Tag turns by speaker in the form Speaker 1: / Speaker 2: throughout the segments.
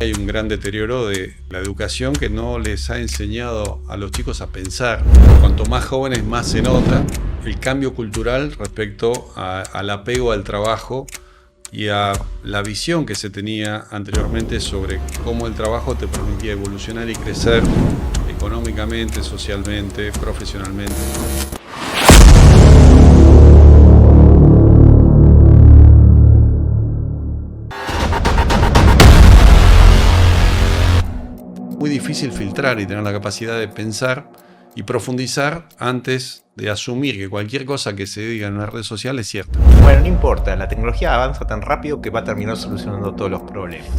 Speaker 1: Hay un gran deterioro de la educación que no les ha enseñado a los chicos a pensar. Cuanto más jóvenes, más se nota el cambio cultural respecto al apego al trabajo y a la visión que se tenía anteriormente sobre cómo el trabajo te permitía evolucionar y crecer económicamente, socialmente, profesionalmente. Muy difícil filtrar y tener la capacidad de pensar y profundizar antes de asumir que cualquier cosa que se diga en una red social es cierta.
Speaker 2: Bueno, no importa, la tecnología avanza tan rápido que va a terminar solucionando todos los problemas.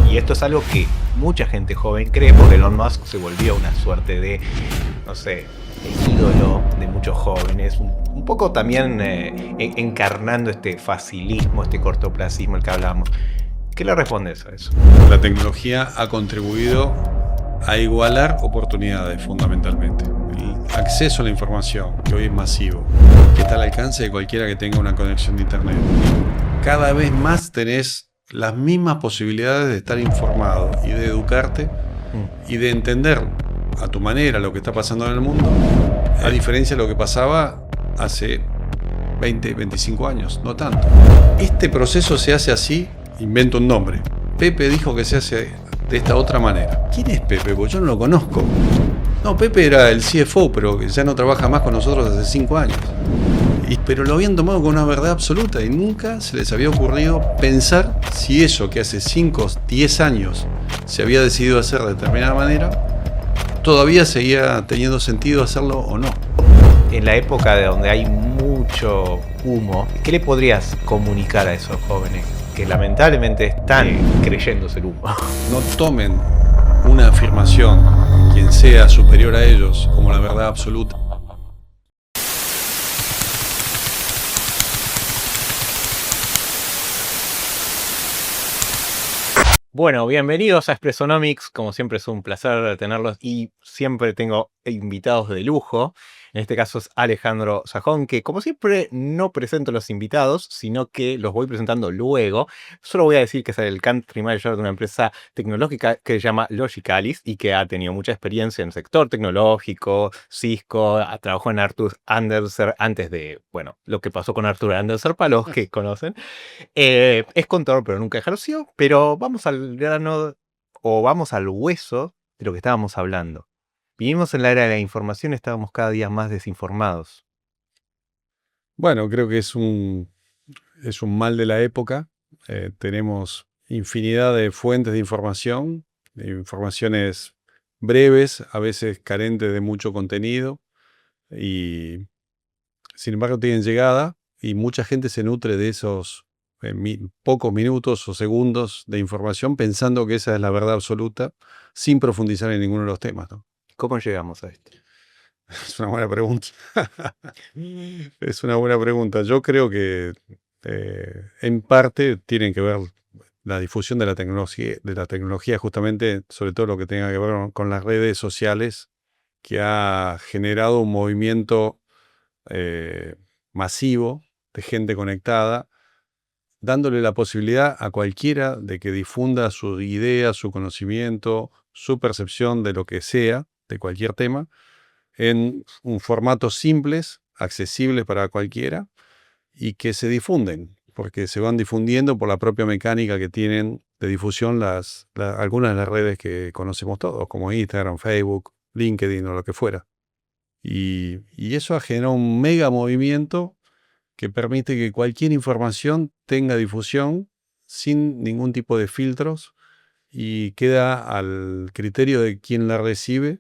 Speaker 2: Y esto es algo que mucha gente joven cree porque Elon Musk se volvió una suerte de, no sé, el ídolo de muchos jóvenes, un poco también encarnando este facilismo, este cortoplacismo del que hablamos. ¿Qué le respondes a eso?
Speaker 1: La tecnología ha contribuido a igualar oportunidades fundamentalmente. El acceso a la información, que hoy es masivo, que está al alcance de cualquiera que tenga una conexión de internet. Cada vez más tenés las mismas posibilidades de estar informado y de educarte y de entender a tu manera lo que está pasando en el mundo, a diferencia de lo que pasaba hace 20, 25 años, no tanto. Este proceso se hace así, invento un nombre. Pepe dijo que se hace de esta otra manera. ¿Quién es Pepe? Porque yo no lo conozco. No, Pepe era el CFO, pero que ya no trabaja más con nosotros hace 5 años. Pero lo habían tomado con una verdad absoluta y nunca se les había ocurrido pensar si eso que hace 5, 10 años se había decidido hacer de determinada manera, todavía seguía teniendo sentido hacerlo o no.
Speaker 2: En la época de donde hay mucho humo, ¿qué le podrías comunicar a esos jóvenes que lamentablemente están creyéndose el humo?
Speaker 1: No tomen una afirmación, quien sea superior a ellos, como la verdad absoluta.
Speaker 2: Bueno, bienvenidos a Expressonomics. Como siempre es un placer tenerlos y siempre tengo invitados de lujo. En este caso es Alejandro Sajón, que como siempre no presento a los invitados, sino que los voy presentando luego. Solo voy a decir que es el country manager de una empresa tecnológica que se llama Logicalis y que ha tenido mucha experiencia en el sector tecnológico, Cisco, trabajó en Arthur Andersen antes de, bueno, lo que pasó con Arthur Andersen, para los que conocen. Es contador, pero nunca ejerció. Pero vamos al grano o vamos al hueso de lo que estábamos hablando. Vivimos en la era de la información, estábamos cada día más desinformados.
Speaker 1: Bueno, creo que es un mal de la época. Tenemos infinidad de fuentes de informaciones breves, a veces carentes de mucho contenido, y sin embargo tienen llegada y mucha gente se nutre de esos pocos minutos o segundos de información pensando que esa es la verdad absoluta, sin profundizar en ninguno de los temas, ¿no?
Speaker 2: ¿Cómo llegamos a esto?
Speaker 1: Es una buena pregunta. Es una buena pregunta. Yo creo que en parte tienen que ver la difusión de la tecnología justamente, sobre todo lo que tenga que ver con las redes sociales, que ha generado un movimiento masivo de gente conectada, dándole la posibilidad a cualquiera de que difunda su idea, su conocimiento, su percepción de lo que sea, de cualquier tema, en un formatos simples, accesibles para cualquiera, y que se difunden, porque se van difundiendo por la propia mecánica que tienen de difusión algunas de las redes que conocemos todos, como Instagram, Facebook, LinkedIn o lo que fuera. Y eso ha generado un mega movimiento que permite que cualquier información tenga difusión sin ningún tipo de filtros y queda al criterio de quien la recibe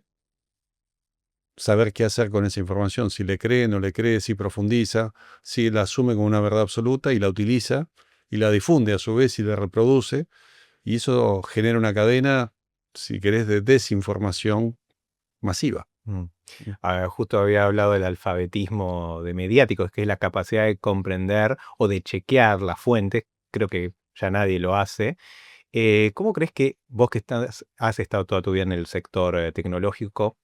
Speaker 1: saber qué hacer con esa información, si le cree, no le cree, si profundiza, si la asume como una verdad absoluta y la utiliza y la difunde a su vez y la reproduce, y eso genera una cadena, si querés, de desinformación masiva.
Speaker 2: Justo había hablado del alfabetismo de mediáticos, que es la capacidad de comprender o de chequear las fuentes. Creo que ya nadie lo hace. ¿Cómo crees que vos que has estado toda tu vida en el sector tecnológico,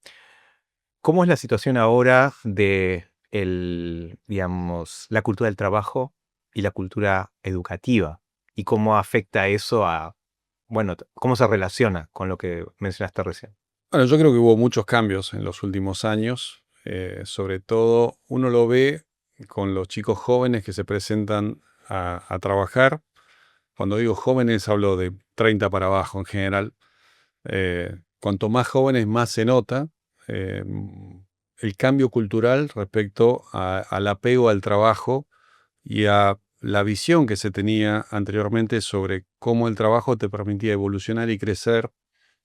Speaker 2: cómo es la situación ahora de digamos, la cultura del trabajo y la cultura educativa? ¿Y cómo afecta eso a bueno, cómo se relaciona con lo que mencionaste recién.
Speaker 1: Bueno, yo creo que hubo muchos cambios en los últimos años. Sobre todo, uno lo ve con los chicos jóvenes que se presentan a trabajar. Cuando digo jóvenes, hablo de 30 para abajo en general. Cuanto más jóvenes, más se nota eh, el cambio cultural respecto al apego al trabajo y a la visión que se tenía anteriormente sobre cómo el trabajo te permitía evolucionar y crecer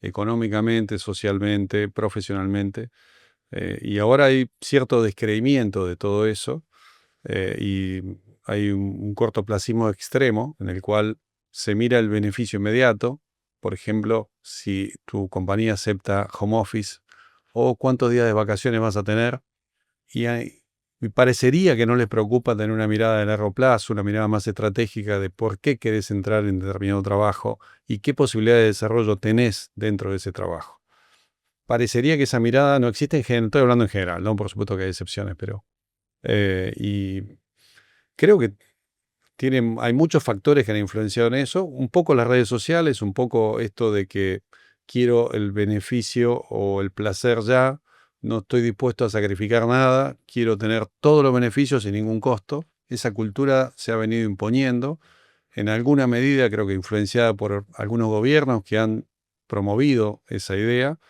Speaker 1: económicamente, socialmente, profesionalmente. Y ahora hay cierto descreimiento de todo eso y hay un cortoplacismo extremo en el cual se mira el beneficio inmediato. Por ejemplo, si tu compañía acepta home office o cuántos días de vacaciones vas a tener. Me parecería que no les preocupa tener una mirada de largo plazo, una mirada más estratégica de por qué querés entrar en determinado trabajo y qué posibilidades de desarrollo tenés dentro de ese trabajo. Parecería que esa mirada no existe en general, estoy hablando en general, ¿no? Por supuesto que hay excepciones, pero... y creo que hay muchos factores que han influenciado en eso, un poco las redes sociales, un poco esto de que quiero el beneficio o el placer ya, no estoy dispuesto a sacrificar nada, quiero tener todos los beneficios sin ningún costo. Esa cultura se ha venido imponiendo, en alguna medida creo que influenciada por algunos gobiernos que han promovido esa idea,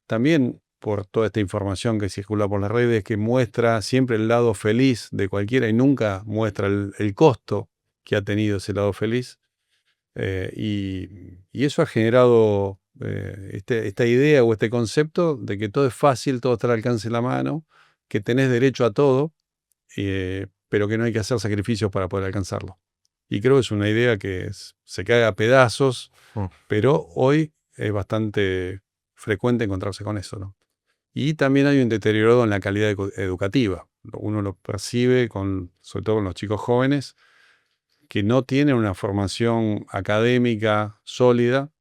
Speaker 1: también por toda esta información que circula por las redes que muestra siempre el lado feliz de cualquiera y nunca muestra el costo que ha tenido ese lado feliz. Y eso ha generado esta idea o este concepto de que todo es fácil, todo está al alcance de la mano, que tenés derecho a todo, pero que no hay que hacer sacrificios para poder alcanzarlo. Y creo que es una idea que se cae a pedazos, pero hoy es bastante frecuente encontrarse con eso, ¿no? Y también hay un deterioro en la calidad educativa. Uno lo percibe, sobre todo con los chicos jóvenes, que no tienen una formación académica sólida,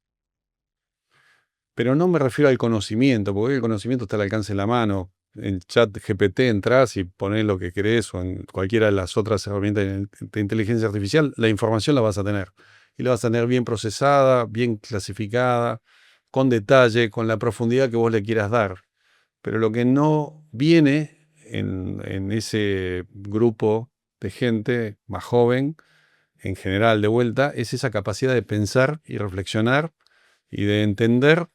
Speaker 1: pero no me refiero al conocimiento, porque el conocimiento está al alcance de la mano. En ChatGPT entras y pones lo que querés o en cualquiera de las otras herramientas de inteligencia artificial, la información la vas a tener. Y la vas a tener bien procesada, bien clasificada, con detalle, con la profundidad que vos le quieras dar. Pero lo que no viene en ese grupo de gente más joven, en general de vuelta, es esa capacidad de pensar y reflexionar y de entender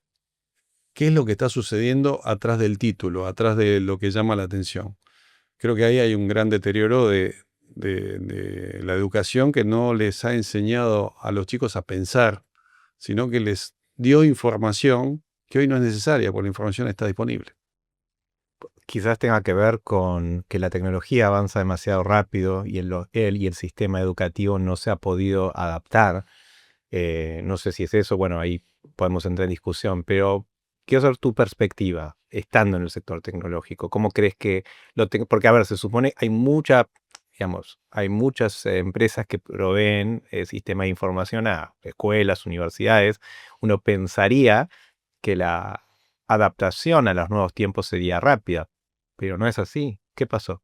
Speaker 1: qué es lo que está sucediendo atrás del título, atrás de lo que llama la atención. Creo que ahí hay un gran deterioro de la educación que no les ha enseñado a los chicos a pensar, sino que les dio información que hoy no es necesaria, porque la información está disponible.
Speaker 2: Quizás tenga que ver con que la tecnología avanza demasiado rápido y él y el sistema educativo no se ha podido adaptar. No sé si es eso, bueno, ahí podemos entrar en discusión, pero quiero saber tu perspectiva, estando en el sector tecnológico. ¿Cómo crees que porque, a ver, se supone hay hay muchas empresas que proveen sistemas de información a escuelas, universidades. Uno pensaría que la adaptación a los nuevos tiempos sería rápida, pero no es así. ¿Qué pasó?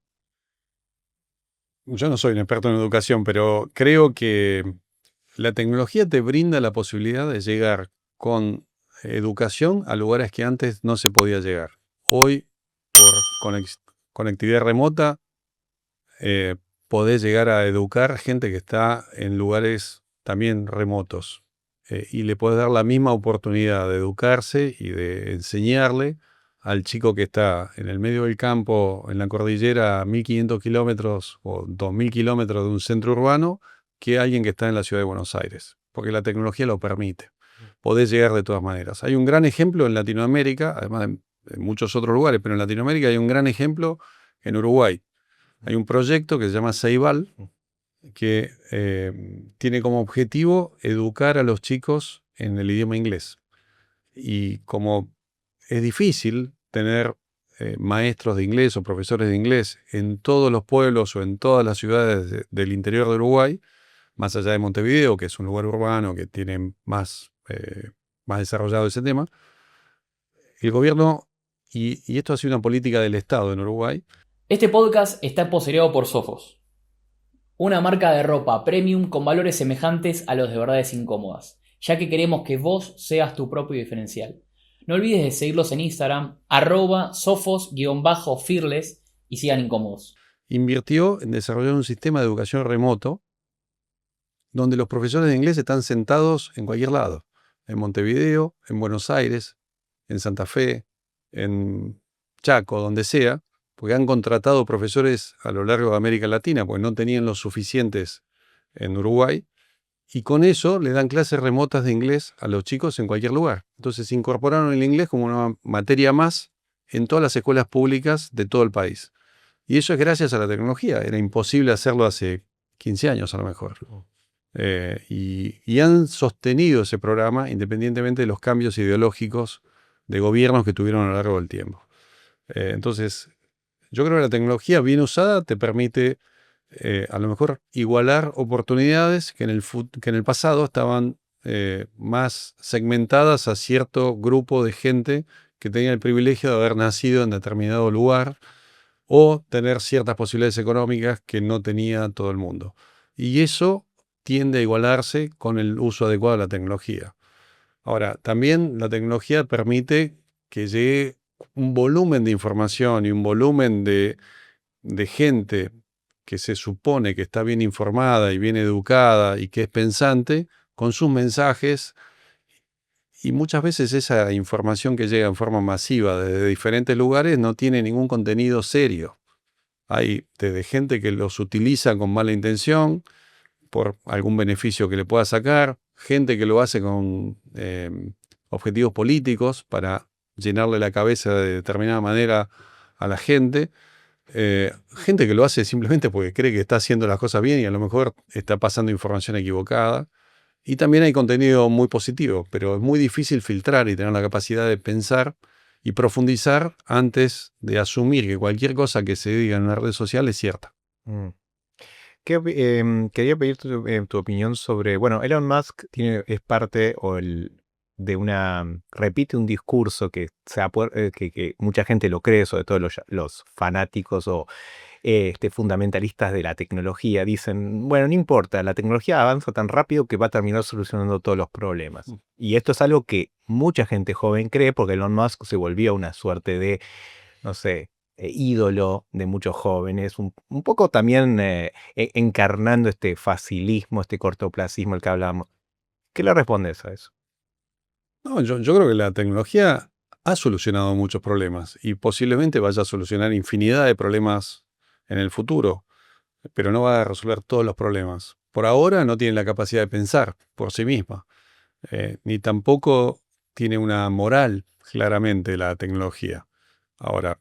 Speaker 1: Yo no soy un experto en educación, pero creo que la tecnología te brinda la posibilidad de llegar con educación a lugares que antes no se podía llegar. Hoy, por conectividad remota, eh, podés llegar a educar gente que está en lugares también remotos. Y le podés dar la misma oportunidad de educarse y de enseñarle al chico que está en el medio del campo, en la cordillera, a 1500 kilómetros o 2000 kilómetros de un centro urbano, que alguien que está en la ciudad de Buenos Aires, porque la tecnología lo permite. Podés llegar de todas maneras. Hay un gran ejemplo en Latinoamérica, además de muchos otros lugares, pero en Latinoamérica hay un gran ejemplo en Uruguay. Hay un proyecto que se llama Ceibal, que tiene como objetivo educar a los chicos en el idioma inglés. Y como es difícil tener maestros de inglés o profesores de inglés en todos los pueblos o en todas las ciudades del interior de Uruguay, más allá de Montevideo, que es un lugar urbano que tiene más desarrollado ese tema, el gobierno, y esto ha sido una política del Estado en Uruguay.
Speaker 3: Este podcast está poseído por Sofos, una marca de ropa premium con valores semejantes a los de Verdades Incómodas. ya que queremos que vos seas tu propio diferencial. No olvides de seguirlos en Instagram, @sofos_fearless y sigan incómodos.
Speaker 1: Invirtió en desarrollar un sistema de educación remoto donde los profesores de inglés están sentados en cualquier lado, en Montevideo, en Buenos Aires, en Santa Fe, en Chaco, donde sea, porque han contratado profesores a lo largo de América Latina, porque no tenían los suficientes en Uruguay, y con eso le dan clases remotas de inglés a los chicos en cualquier lugar. Entonces incorporaron el inglés como una materia más en todas las escuelas públicas de todo el país. Y eso es gracias a la tecnología. Era imposible hacerlo hace 15 años a lo mejor. Y han sostenido ese programa independientemente de los cambios ideológicos de gobiernos que tuvieron a lo largo del tiempo. Entonces, yo creo que la tecnología bien usada te permite a lo mejor igualar oportunidades que en el pasado estaban más segmentadas a cierto grupo de gente que tenía el privilegio de haber nacido en determinado lugar o tener ciertas posibilidades económicas que no tenía todo el mundo. Y eso tiende a igualarse con el uso adecuado de la tecnología. Ahora, también la tecnología permite que llegue un volumen de información y un volumen de gente que se supone que está bien informada y bien educada y que es pensante, con sus mensajes, y muchas veces esa información que llega en forma masiva desde diferentes lugares no tiene ningún contenido serio. Hay desde gente que los utiliza con mala intención, por algún beneficio que le pueda sacar, gente que lo hace con objetivos políticos para llenarle la cabeza de determinada manera a la gente, gente que lo hace simplemente porque cree que está haciendo las cosas bien y a lo mejor está pasando información equivocada. Y también hay contenido muy positivo, pero es muy difícil filtrar y tener la capacidad de pensar y profundizar antes de asumir que cualquier cosa que se diga en una red social es cierta.
Speaker 2: Mm. Quería pedir tu opinión sobre, bueno, Elon Musk es parte de repite un discurso que mucha gente lo cree, sobre todo los fanáticos o fundamentalistas de la tecnología. Dicen, bueno, no importa, la tecnología avanza tan rápido que va a terminar solucionando todos los problemas. Y esto es algo que mucha gente joven cree porque Elon Musk se volvió una suerte de, no sé, ídolo de muchos jóvenes, un poco también encarnando este facilismo, este cortoplacismo del que hablábamos. ¿Qué le respondes a eso?
Speaker 1: No, yo creo que la tecnología ha solucionado muchos problemas y posiblemente vaya a solucionar infinidad de problemas en el futuro, pero no va a resolver todos los problemas. Por ahora no tiene la capacidad de pensar por sí misma, ni tampoco tiene una moral claramente la tecnología. Ahora,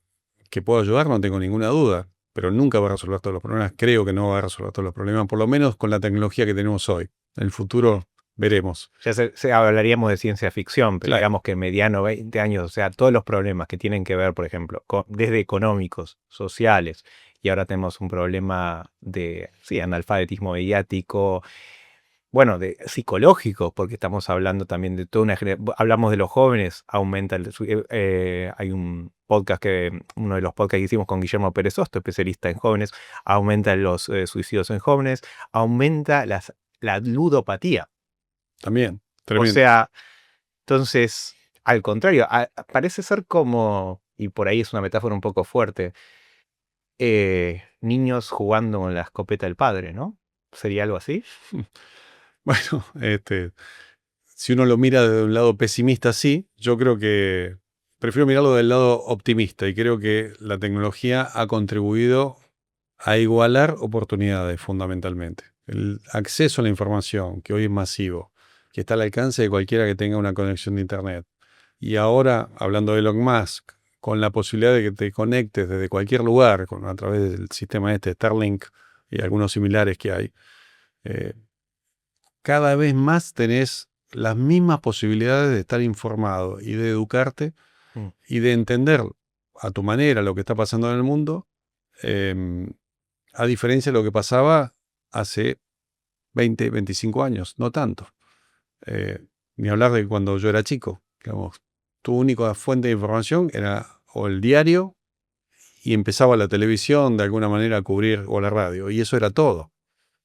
Speaker 1: que puedo ayudar no tengo ninguna duda, pero nunca va a resolver todos los problemas. Creo que no va a resolver todos los problemas, por lo menos con la tecnología que tenemos hoy. En el futuro veremos.
Speaker 2: Ya hablaríamos de ciencia ficción, pero
Speaker 1: Claro.
Speaker 2: digamos que en mediano 20 años, o sea, todos los problemas que tienen que ver, por ejemplo, desde económicos, sociales, y ahora tenemos un problema de analfabetismo mediático, bueno, de psicológico, porque estamos hablando también de toda una generación. Hablamos de los jóvenes, aumenta hay un podcast uno de los podcasts que hicimos con Guillermo Pérez Sosto, especialista en jóvenes, aumenta los suicidios en jóvenes, aumenta la ludopatía.
Speaker 1: También,
Speaker 2: O
Speaker 1: tremendo.
Speaker 2: sea, entonces, al contrario, parece ser como, y por ahí es una metáfora un poco fuerte, niños jugando con la escopeta del padre, ¿no? ¿Sería algo así?
Speaker 1: Bueno, si uno lo mira de un lado pesimista, sí, yo creo que prefiero mirarlo del lado optimista y creo que la tecnología ha contribuido a igualar oportunidades fundamentalmente. El acceso a la información, que hoy es masivo, que está al alcance de cualquiera que tenga una conexión de Internet. Y ahora, hablando de Elon Musk, con la posibilidad de que te conectes desde cualquier lugar a través del sistema Starlink y algunos similares que hay, cada vez más tenés las mismas posibilidades de estar informado y de educarte y de entender a tu manera lo que está pasando en el mundo, a diferencia de lo que pasaba hace 20, 25 años, no tanto. Ni hablar de cuando yo era chico. Digamos, tu única fuente de información era o el diario y empezaba la televisión de alguna manera a cubrir o la radio, y eso era todo.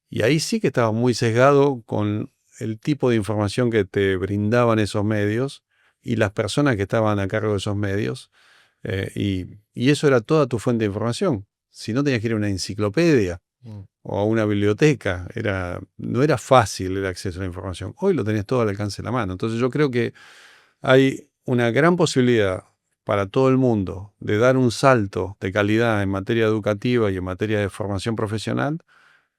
Speaker 1: Y ahí sí que estaba muy sesgado con el tipo de información que te brindaban esos medios y las personas que estaban a cargo de esos medios. Y eso era toda tu fuente de información. Si no, tenías que ir a una enciclopedia o a una biblioteca. No era fácil el acceso a la información. Hoy lo tenés todo al alcance de la mano. Entonces yo creo que hay una gran posibilidad para todo el mundo de dar un salto de calidad en materia educativa y en materia de formación profesional,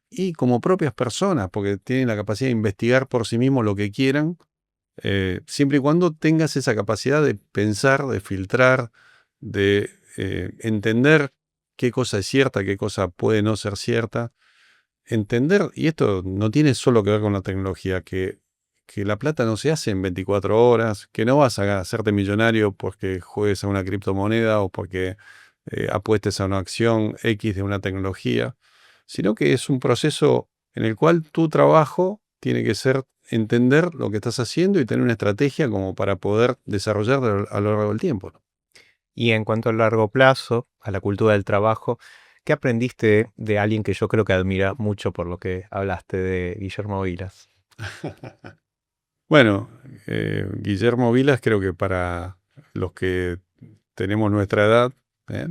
Speaker 1: y como propias personas, porque tienen la capacidad de investigar por sí mismos lo que quieran, siempre y cuando tengas esa capacidad de pensar, de filtrar, de entender qué cosa es cierta, qué cosa puede no ser cierta. Entender, y esto no tiene solo que ver con la tecnología, que la plata no se hace en 24 horas, que no vas a hacerte millonario porque juegues a una criptomoneda o porque apuestes a una acción X de una tecnología, sino que es un proceso en el cual tu trabajo tiene que ser entender lo que estás haciendo y tener una estrategia como para poder desarrollar a lo largo del tiempo, ¿no?
Speaker 2: Y en cuanto al largo plazo, a la cultura del trabajo, ¿qué aprendiste de alguien que yo creo que admiras mucho por lo que hablaste de Guillermo Vilas?
Speaker 1: Bueno, Guillermo Vilas, creo que para los que tenemos nuestra edad, ¿eh?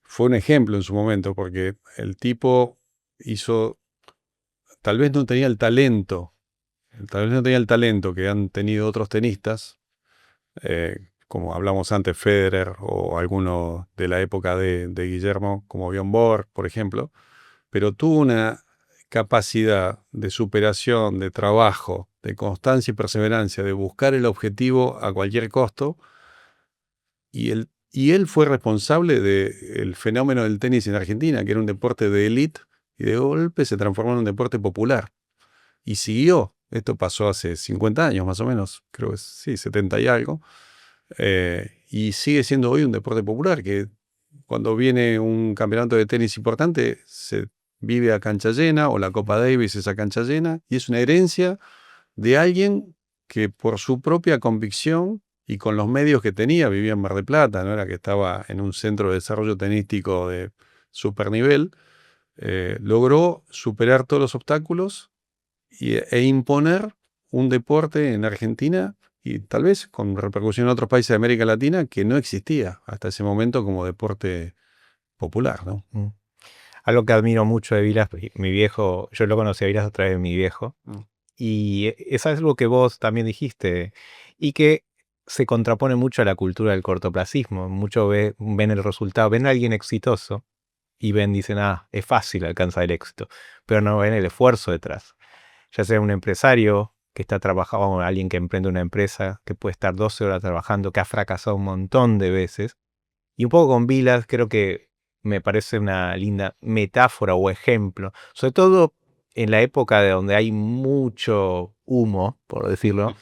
Speaker 1: Fue un ejemplo en su momento, porque el tipo hizo, tal vez no tenía el talento, que han tenido otros tenistas, como hablamos antes, Federer o alguno de la época de Guillermo, como Bjorn Borg, por ejemplo, pero tuvo una capacidad de superación, de trabajo, de constancia y perseverancia, de buscar el objetivo a cualquier costo, y él fue responsable del fenómeno del tenis en Argentina, que era un deporte de élite, y de golpe se transformó en un deporte popular. Y siguió. Esto pasó hace 50 años más o menos, creo que sí, 70 y algo. Y sigue siendo hoy un deporte popular, que cuando viene un campeonato de tenis importante, se vive a cancha llena, o la Copa Davis es a cancha llena, y es una herencia de alguien que por su propia convicción y con los medios que tenía, vivía en Mar del Plata, no era que estaba en un centro de desarrollo tenístico de super nivel, logró superar todos los obstáculos e imponer un deporte en Argentina, y tal vez con repercusión en otros países de América Latina, que no existía hasta ese momento como deporte popular, ¿no?
Speaker 2: Algo que admiro mucho de Vilas, mi viejo, yo lo conocí a Vilas a través de mi viejo, y es algo que vos también dijiste, y que se contrapone mucho a la cultura del cortoplacismo. Muchos ven el resultado, ven a alguien exitoso y dicen, es fácil alcanzar el éxito, pero no ven el esfuerzo detrás. Ya sea un empresario que está trabajando, o alguien que emprende una empresa, que puede estar 12 horas trabajando, que ha fracasado un montón de veces. Y un poco con Vilas creo que me parece una linda metáfora o ejemplo, sobre todo en la época de donde hay mucho humo, por decirlo.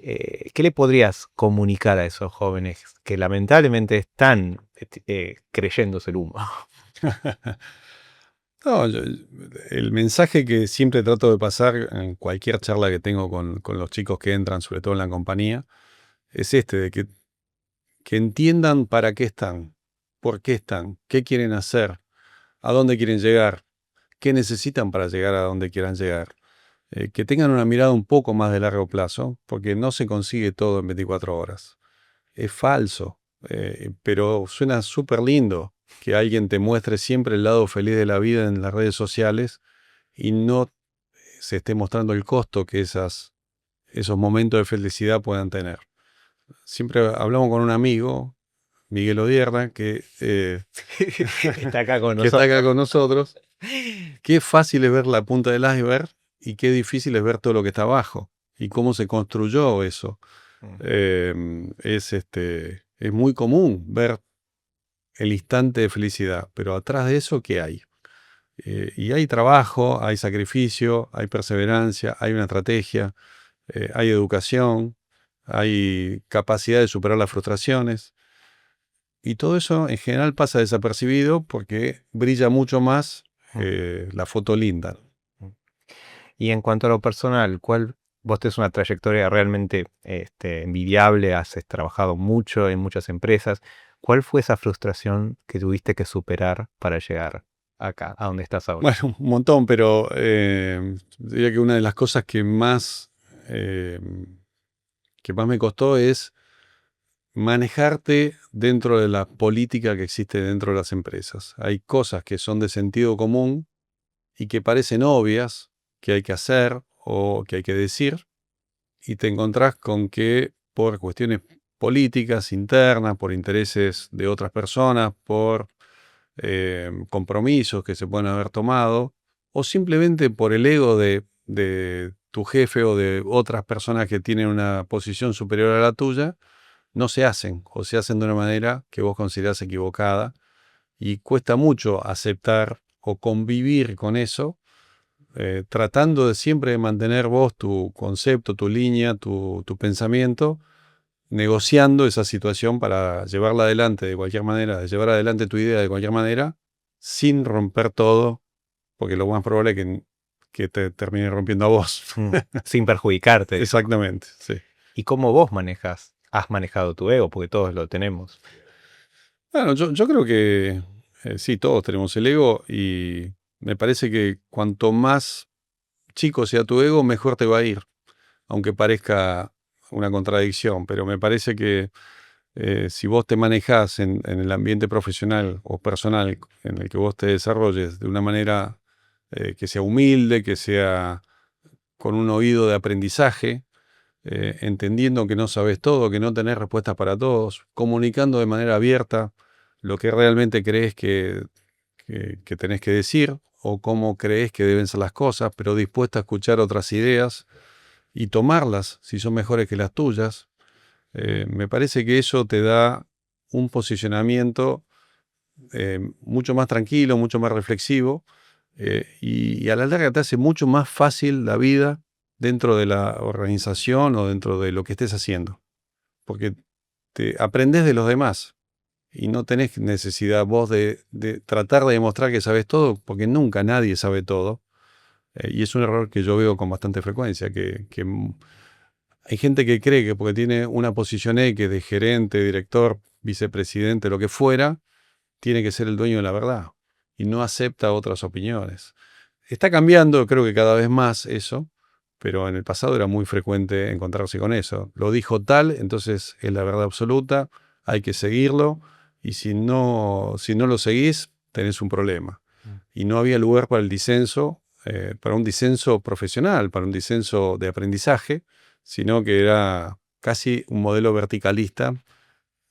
Speaker 2: ¿Qué le podrías comunicar a esos jóvenes que lamentablemente están creyéndose el humo?
Speaker 1: No, el mensaje que siempre trato de pasar en cualquier charla que tengo con los chicos que entran, sobre todo en la compañía, es de que entiendan para qué están, por qué están, qué quieren hacer, a dónde quieren llegar, qué necesitan para llegar a donde quieran llegar. Que tengan una mirada un poco más de largo plazo, porque no se consigue todo en 24 horas. Es falso, pero suena súper lindo que alguien te muestre siempre el lado feliz de la vida en las redes sociales y no se esté mostrando el costo que esos momentos de felicidad puedan tener. Siempre hablamos con un amigo, Miguel Odierna, que
Speaker 2: Está acá con
Speaker 1: está
Speaker 2: nosotros.
Speaker 1: acá con nosotros. Qué fácil es ver la punta del iceberg y qué difícil es ver todo lo que está abajo y cómo se construyó eso. Es muy común ver el instante de felicidad, pero atrás de eso, ¿qué hay? Y hay trabajo, hay sacrificio, hay perseverancia, hay una estrategia, hay educación, hay capacidad de superar las frustraciones. Y todo eso en general pasa desapercibido porque brilla mucho más la foto linda.
Speaker 2: Y en cuanto a lo personal, vos tenés una trayectoria realmente envidiable, has trabajado mucho en muchas empresas. ¿Cuál fue esa frustración que tuviste que superar para llegar? acá, a donde estás ahora?
Speaker 1: Bueno, un montón, pero diría que una de las cosas eh, que más me costó es manejarte dentro de la política que existe dentro de las empresas. Hay cosas que son de sentido común y que parecen obvias, que hay que hacer o que hay que decir, y te encontrás con que por cuestiones políticas internas, por intereses de otras personas, por compromisos que se pueden haber tomado, o simplemente por el ego de tu jefe o de otras personas que tienen una posición superior a la tuya, no se hacen o se hacen de una manera que vos considerás equivocada y cuesta mucho aceptar o convivir con eso, tratando de siempre mantener vos tu concepto, tu línea, tu pensamiento, negociando esa situación para llevarla adelante de cualquier manera, de llevar adelante tu idea de cualquier manera, sin romper todo, porque lo más probable es que te termine rompiendo a vos.
Speaker 2: Sin perjudicarte.
Speaker 1: Exactamente, sí.
Speaker 2: ¿Y cómo vos has manejado tu ego? Porque todos lo tenemos.
Speaker 1: Bueno, yo creo que sí, todos tenemos el ego y me parece que cuanto más chico sea tu ego, mejor te va a ir, aunque parezca una contradicción, pero me parece que si vos te manejás en el ambiente profesional o personal en el que vos te desarrolles de una manera que sea humilde, que sea con un oído de aprendizaje, entendiendo que no sabes todo, que no tenés respuestas para todos, comunicando de manera abierta lo que realmente crees que tenés que decir o cómo crees que deben ser las cosas, pero dispuesta a escuchar otras ideas y tomarlas si son mejores que las tuyas. Me parece que eso te da un posicionamiento mucho más tranquilo, mucho más reflexivo y a la larga te hace mucho más fácil la vida dentro de la organización o dentro de lo que estés haciendo, porque te aprendes de los demás y no tenés necesidad vos de tratar de demostrar que sabes todo, porque nunca nadie sabe todo. Y es un error que yo veo con bastante frecuencia, que hay gente que cree que porque tiene una posición X de gerente, director, vicepresidente, lo que fuera, tiene que ser el dueño de la verdad y no acepta otras opiniones. Está cambiando, creo que cada vez más eso, pero en el pasado era muy frecuente encontrarse con eso. Lo dijo tal, entonces es la verdad absoluta, hay que seguirlo y si no lo seguís, tenés un problema. Y no había lugar para un disenso profesional, para un disenso de aprendizaje, sino que era casi un modelo verticalista,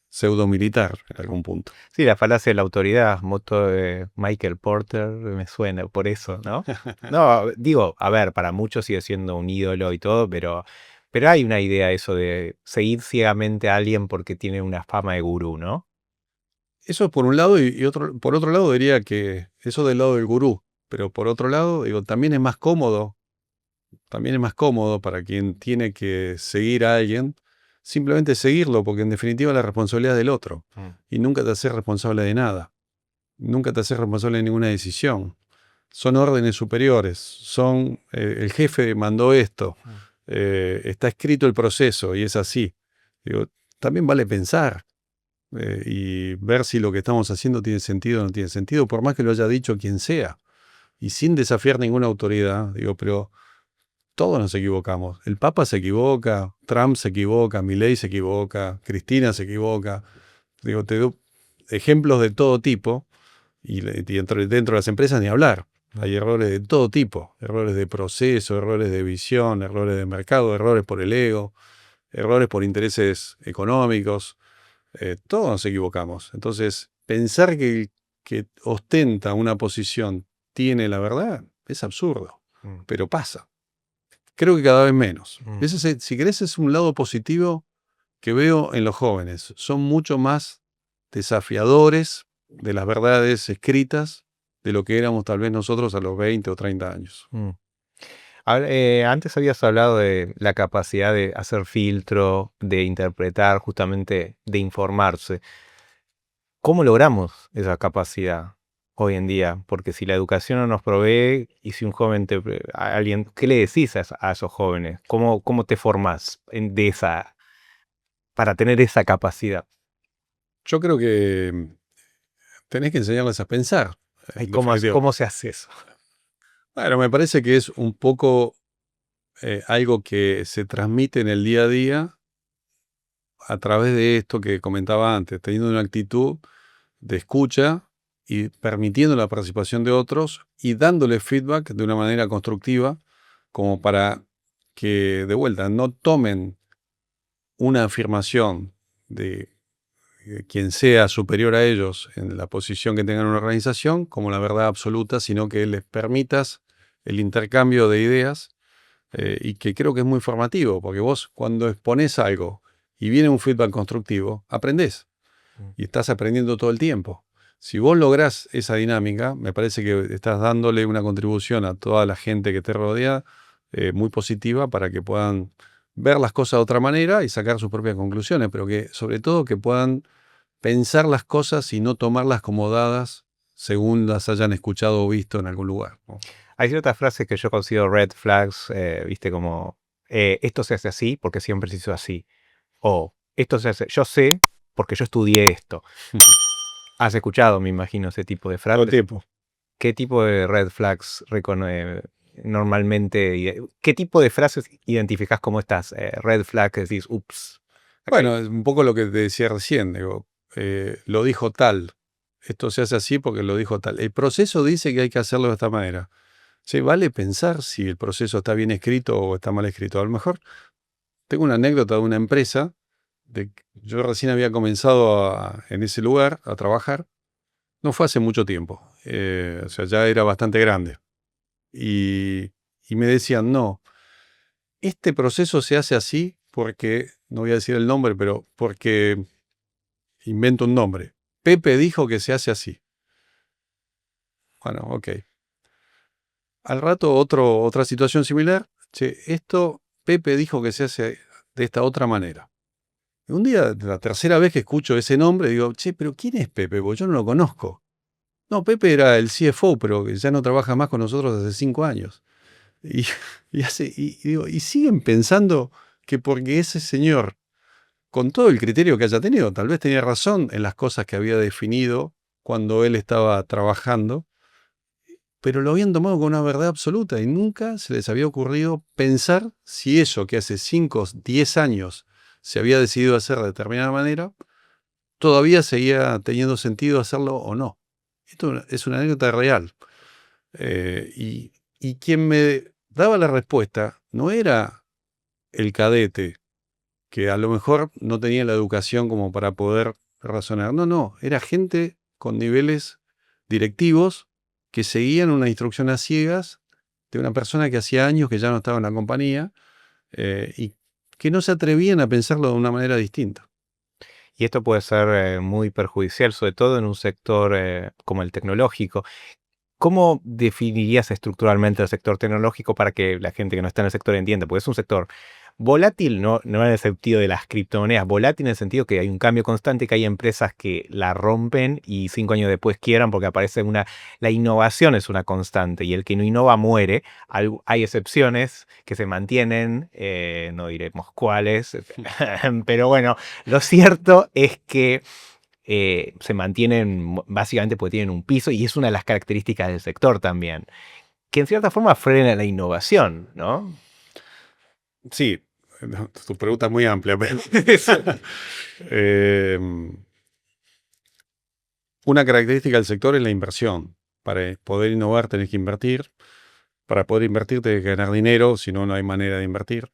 Speaker 1: pseudo-militar en algún punto.
Speaker 2: Sí, la falacia de la autoridad, moto de Michael Porter, me suena por eso, ¿no? No, digo, a ver, para muchos sigue siendo un ídolo y todo, pero hay una idea eso de seguir ciegamente a alguien porque tiene una fama de gurú, ¿no?
Speaker 1: Eso por un lado por otro lado diría que eso del lado del gurú, pero por otro lado digo, también es más cómodo para quien tiene que seguir a alguien, simplemente seguirlo, porque en definitiva la responsabilidad es del otro y nunca te haces responsable de nada, nunca te haces responsable de ninguna decisión. Son órdenes superiores, son el jefe mandó esto, está escrito el proceso y es así. Digo, también vale pensar y ver si lo que estamos haciendo tiene sentido o no tiene sentido, por más que lo haya dicho quien sea, y sin desafiar ninguna autoridad. Digo, pero todos nos equivocamos. El Papa se equivoca, Trump se equivoca, Milei se equivoca, Cristina se equivoca. Digo, te doy ejemplos de todo tipo, y dentro de las empresas ni hablar. Hay errores de todo tipo, errores de proceso, errores de visión, errores de mercado, errores por el ego, errores por intereses económicos. Todos nos equivocamos. Entonces, pensar que el que ostenta una posición tiene la verdad es absurdo, pero pasa. Creo que cada vez menos. Si querés, es un lado positivo que veo en los jóvenes. Son mucho más desafiadores de las verdades escritas de lo que éramos tal vez nosotros a los 20 o 30 años.
Speaker 2: Antes habías hablado de la capacidad de hacer filtro, de interpretar, justamente de informarse. ¿Cómo logramos esa capacidad hoy en día? Porque si la educación no nos provee y si un joven a alguien, ¿qué le decís a esos jóvenes? ¿Cómo te formás para tener esa capacidad?
Speaker 1: Yo creo que tenés que enseñarles a pensar.
Speaker 2: Ay,
Speaker 1: en definitiva.
Speaker 2: ¿cómo se hace eso?
Speaker 1: Bueno, me parece que es un poco algo que se transmite en el día a día a través de esto que comentaba antes, teniendo una actitud de escucha y permitiendo la participación de otros y dándole feedback de una manera constructiva, como para que, de vuelta, no tomen una afirmación de quien sea superior a ellos en la posición que tengan en una organización como la verdad absoluta, sino que les permitas el intercambio de ideas y que creo que es muy formativo, porque vos cuando exponés algo y viene un feedback constructivo, aprendés y estás aprendiendo todo el tiempo. Si vos lográs esa dinámica, me parece que estás dándole una contribución a toda la gente que te rodea muy positiva para que puedan ver las cosas de otra manera y sacar sus propias conclusiones, pero que sobre todo que puedan pensar las cosas y no tomarlas como dadas según las hayan escuchado o visto en algún lugar, ¿no?
Speaker 2: Hay ciertas frases que yo considero red flags, viste, como esto se hace así porque siempre se hizo así. O esto se hace, yo sé porque yo estudié esto. Has escuchado, me imagino, ese tipo de
Speaker 1: Todo el
Speaker 2: frases.
Speaker 1: tiempo.
Speaker 2: ¿Qué tipo de red flags normalmente, qué tipo de frases identificás como estas red flags que decís, ups?
Speaker 1: Bueno, es un poco lo que te decía recién, digo, lo dijo tal, esto se hace así porque lo dijo tal. El proceso dice que hay que hacerlo de esta manera. Sí, vale pensar si el proceso está bien escrito o está mal escrito. A lo mejor tengo una anécdota de una empresa, yo recién había comenzado en ese lugar a trabajar, no fue hace mucho tiempo, o sea, ya era bastante grande. Y me decían, no, este proceso se hace así porque, no voy a decir el nombre, pero porque invento un nombre. Pepe dijo que se hace así. Bueno, ok. Al rato otra situación similar. Che, esto Pepe dijo que se hace de esta otra manera. Y un día, la tercera vez que escucho ese nombre, digo, che, pero ¿quién es Pepe? Porque yo no lo conozco. No, Pepe era el CFO, pero que ya no trabaja más con nosotros hace 5 años. Y, digo, y siguen pensando que porque ese señor, con todo el criterio que haya tenido, tal vez tenía razón en las cosas que había definido cuando él estaba trabajando, pero lo habían tomado como una verdad absoluta y nunca se les había ocurrido pensar si eso que hace 5, 10 años se había decidido hacer de determinada manera, todavía seguía teniendo sentido hacerlo o no. Esto es una anécdota real. Y quien me daba la respuesta no era el cadete, que a lo mejor no tenía la educación como para poder razonar. No, era gente con niveles directivos que seguían una instrucción a ciegas de una persona que hacía años que ya no estaba en la compañía y que no se atrevían a pensarlo de una manera distinta.
Speaker 2: Y esto puede ser muy perjudicial, sobre todo en un sector como el tecnológico. ¿Cómo definirías estructuralmente el sector tecnológico para que la gente que no está en el sector entienda? Porque es un sector volátil, no en el sentido de las criptomonedas, volátil en el sentido que hay un cambio constante, que hay empresas que la rompen y 5 años después quieran porque aparece una... La innovación es una constante y el que no innova muere. Hay excepciones que se mantienen, no diremos cuáles, pero bueno, lo cierto es que se mantienen básicamente porque tienen un piso y es una de las características del sector también, que en cierta forma frena la innovación, ¿no?
Speaker 1: Sí, tu pregunta es muy amplia, pero una característica del sector es la inversión. Para poder innovar tenés que invertir. Para poder invertir tenés que ganar dinero, si no, no hay manera de invertir.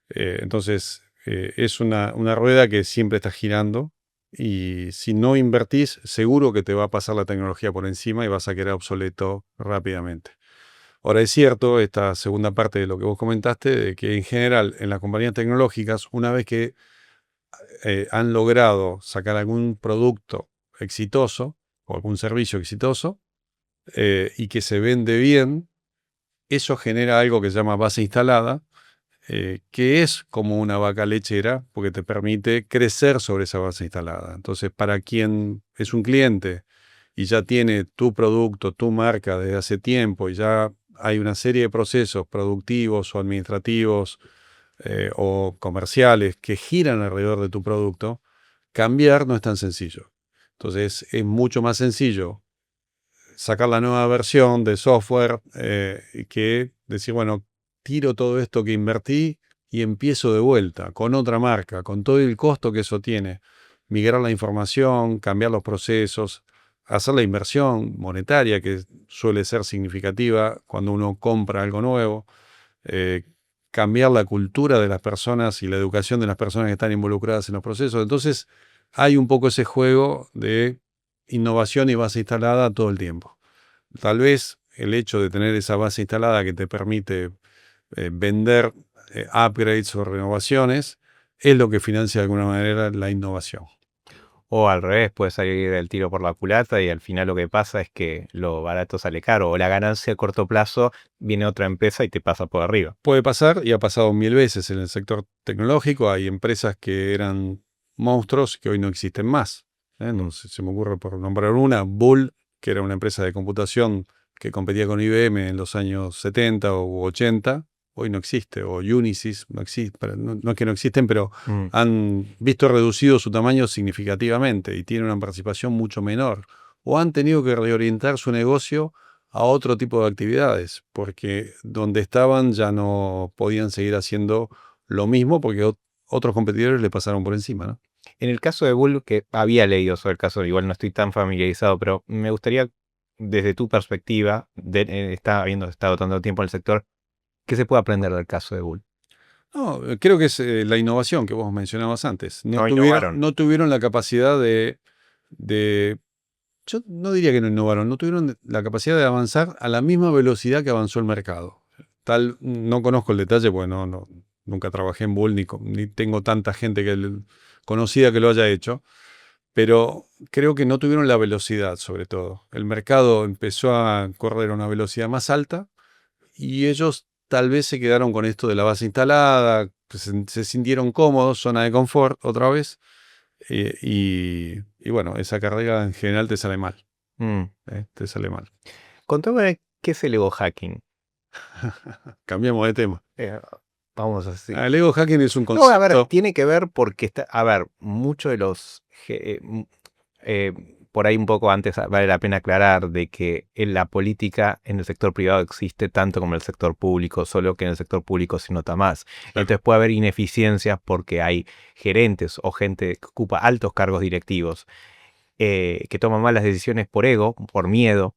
Speaker 1: Entonces, es una rueda que siempre está girando y si no invertís, seguro que te va a pasar la tecnología por encima y vas a quedar obsoleto rápidamente. Ahora, es cierto, esta segunda parte de lo que vos comentaste, de que en general en las compañías tecnológicas, una vez que han logrado sacar algún producto exitoso o algún servicio exitoso y que se vende bien, eso genera algo que se llama base instalada, que es como una vaca lechera porque te permite crecer sobre esa base instalada. Entonces, para quien es un cliente y ya tiene tu producto, tu marca desde hace tiempo y ya hay una serie de procesos productivos o administrativos o comerciales que giran alrededor de tu producto, cambiar no es tan sencillo. Entonces, es mucho más sencillo sacar la nueva versión de software, que decir, bueno, tiro todo esto que invertí y empiezo de vuelta, con otra marca, con todo el costo que eso tiene. Migrar la información, cambiar los procesos, hacer la inversión monetaria, que suele ser significativa cuando uno compra algo nuevo, cambiar la cultura de las personas y la educación de las personas que están involucradas en los procesos. Entonces, hay un poco ese juego de innovación y base instalada todo el tiempo. Tal vez el hecho de tener esa base instalada que te permite vender upgrades o renovaciones es lo que financia de alguna manera la innovación.
Speaker 2: O al revés, puede salir el tiro por la culata y al final lo que pasa es que lo barato sale caro o la ganancia a corto plazo viene otra empresa y te pasa por arriba.
Speaker 1: Puede pasar y ha pasado 1000 veces en el sector tecnológico. Hay empresas que eran monstruos que hoy no existen más. No sé, se me ocurre por nombrar una, Bull, que era una empresa de computación que competía con IBM en los años 70 u 80. Hoy no existe, o Unisys, no existe, no es que no existen, pero han visto reducido su tamaño significativamente y tienen una participación mucho menor. O han tenido que reorientar su negocio a otro tipo de actividades, porque donde estaban ya no podían seguir haciendo lo mismo porque otros competidores le pasaron por encima, ¿no?
Speaker 2: En el caso de Bull, que había leído sobre el caso, igual no estoy tan familiarizado, pero me gustaría, desde tu perspectiva, habiendo estado tanto tiempo en el sector, ¿qué se puede aprender del caso de Bull?
Speaker 1: No, creo que es la innovación que vos mencionabas antes.
Speaker 2: No innovaron.
Speaker 1: No tuvieron la capacidad de... Yo no diría que no innovaron, no tuvieron la capacidad de avanzar a la misma velocidad que avanzó el mercado. No conozco el detalle, porque nunca trabajé en Bull, ni tengo tanta gente conocida que lo haya hecho, pero creo que no tuvieron la velocidad, sobre todo. El mercado empezó a correr a una velocidad más alta y ellos tal vez se quedaron con esto de la base instalada, se sintieron cómodos, zona de confort otra vez, y bueno, esa carrera en general te sale mal. Te sale mal.
Speaker 2: Contame qué es el ego hacking.
Speaker 1: Cambiamos de tema.
Speaker 2: Vamos así.
Speaker 1: El ego hacking es un concepto.
Speaker 2: No, a ver, tiene que ver porque muchos de los por ahí un poco antes vale la pena aclarar de que en la política en el sector privado existe tanto como en el sector público, solo que en el sector público se nota más. Claro. Entonces puede haber ineficiencias porque hay gerentes o gente que ocupa altos cargos directivos que toman malas decisiones por ego, por miedo.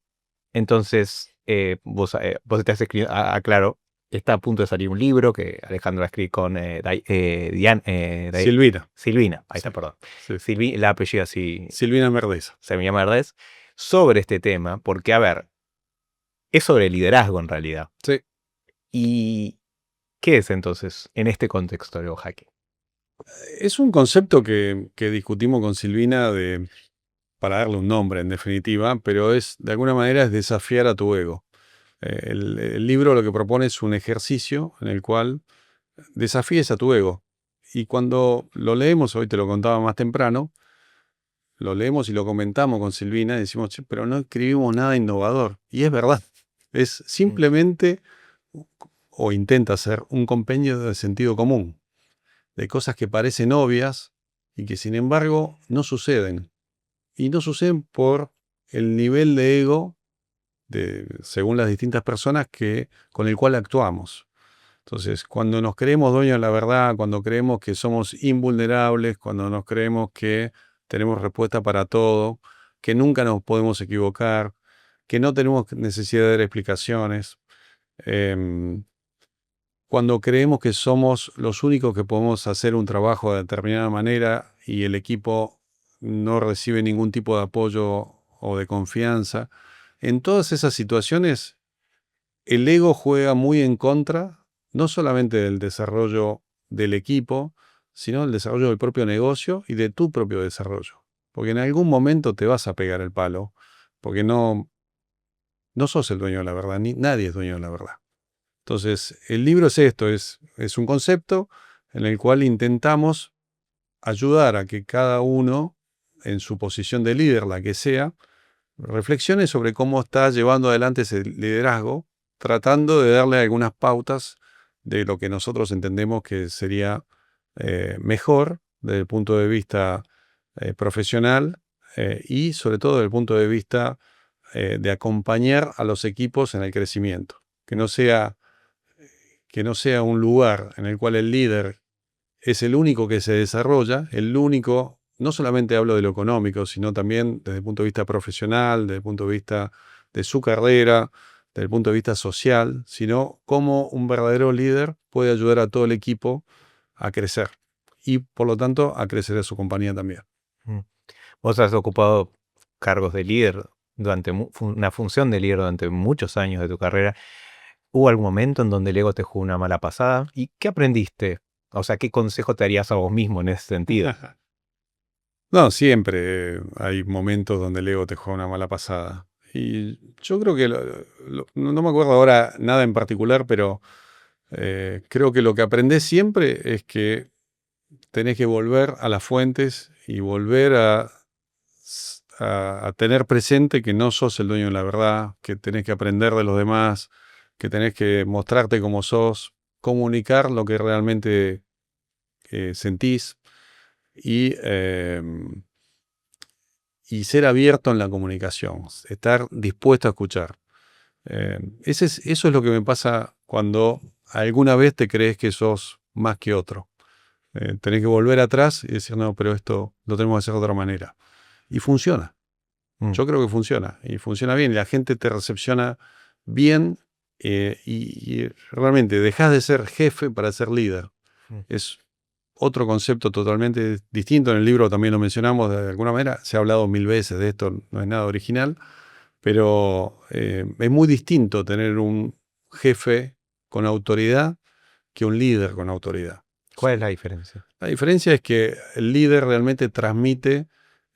Speaker 2: Entonces, vos estás escribiendo, aclaro, está a punto de salir un libro que Alejandro va a escribir con Silvina, ahí está, perdón. Sí. La apellida así.
Speaker 1: Silvina Merdez.
Speaker 2: Se me llama Merdez. Sobre este tema, porque, a ver, es sobre liderazgo en realidad.
Speaker 1: Sí.
Speaker 2: ¿Y qué es entonces en este contexto el ego hacking?
Speaker 1: Es un concepto que discutimos con Silvina para darle un nombre en definitiva, pero de alguna manera es desafiar a tu ego. El libro lo que propone es un ejercicio en el cual desafíes a tu ego. Y cuando lo leemos, hoy te lo contaba más temprano, lo leemos y lo comentamos con Silvina y decimos, che, pero no escribimos nada innovador. Y es verdad, es simplemente, o intenta ser, un compendio de sentido común, de cosas que parecen obvias y que sin embargo no suceden. Y no suceden por el nivel de ego según las distintas personas con el cual actuamos. Entonces, cuando nos creemos dueños de la verdad, cuando creemos que somos invulnerables, cuando nos creemos que tenemos respuesta para todo, que nunca nos podemos equivocar, que no tenemos necesidad de dar explicaciones, cuando creemos que somos los únicos que podemos hacer un trabajo de determinada manera y el equipo no recibe ningún tipo de apoyo o de confianza, en todas esas situaciones el ego juega muy en contra, no solamente del desarrollo del equipo, sino del desarrollo del propio negocio y de tu propio desarrollo. Porque en algún momento te vas a pegar el palo, porque no sos el dueño de la verdad, ni nadie es dueño de la verdad. Entonces, el libro es esto, es un concepto en el cual intentamos ayudar a que cada uno, en su posición de líder, la que sea, reflexione sobre cómo está llevando adelante ese liderazgo, tratando de darle algunas pautas de lo que nosotros entendemos que sería mejor desde el punto de vista profesional y sobre todo desde el punto de vista de acompañar a los equipos en el crecimiento. Que no sea un lugar en el cual el líder es el único que se desarrolla, el único, no solamente hablo de lo económico, sino también desde el punto de vista profesional, desde el punto de vista de su carrera, desde el punto de vista social, sino cómo un verdadero líder puede ayudar a todo el equipo a crecer y, por lo tanto, a crecer a su compañía también.
Speaker 2: Vos has ocupado cargos de líder una función de líder durante muchos años de tu carrera. ¿Hubo algún momento en donde el ego te jugó una mala pasada? ¿Y qué aprendiste? O sea, ¿qué consejo te darías a vos mismo en ese sentido?
Speaker 1: No, siempre hay momentos donde el ego te juega una mala pasada. Y yo creo que, no me acuerdo ahora nada en particular, pero creo que lo que aprendés siempre es que tenés que volver a las fuentes y volver a tener presente que no sos el dueño de la verdad, que tenés que aprender de los demás, que tenés que mostrarte como sos, comunicar lo que realmente sentís y ser abierto en la comunicación, estar dispuesto a escuchar. Eso es lo que me pasa cuando alguna vez te crees que sos más que otro. Tenés que volver atrás y decir, no, pero esto lo tenemos que hacer de otra manera. Y funciona. Yo creo que funciona. Y funciona bien. Y la gente te recepciona bien y realmente dejás de ser jefe para ser líder. Es otro concepto totalmente distinto. En el libro también lo mencionamos de alguna manera. Se ha hablado 1000 veces de esto, no es nada original. Pero es muy distinto tener un jefe con autoridad que un líder con autoridad.
Speaker 2: ¿Cuál es la diferencia?
Speaker 1: La diferencia es que el líder realmente transmite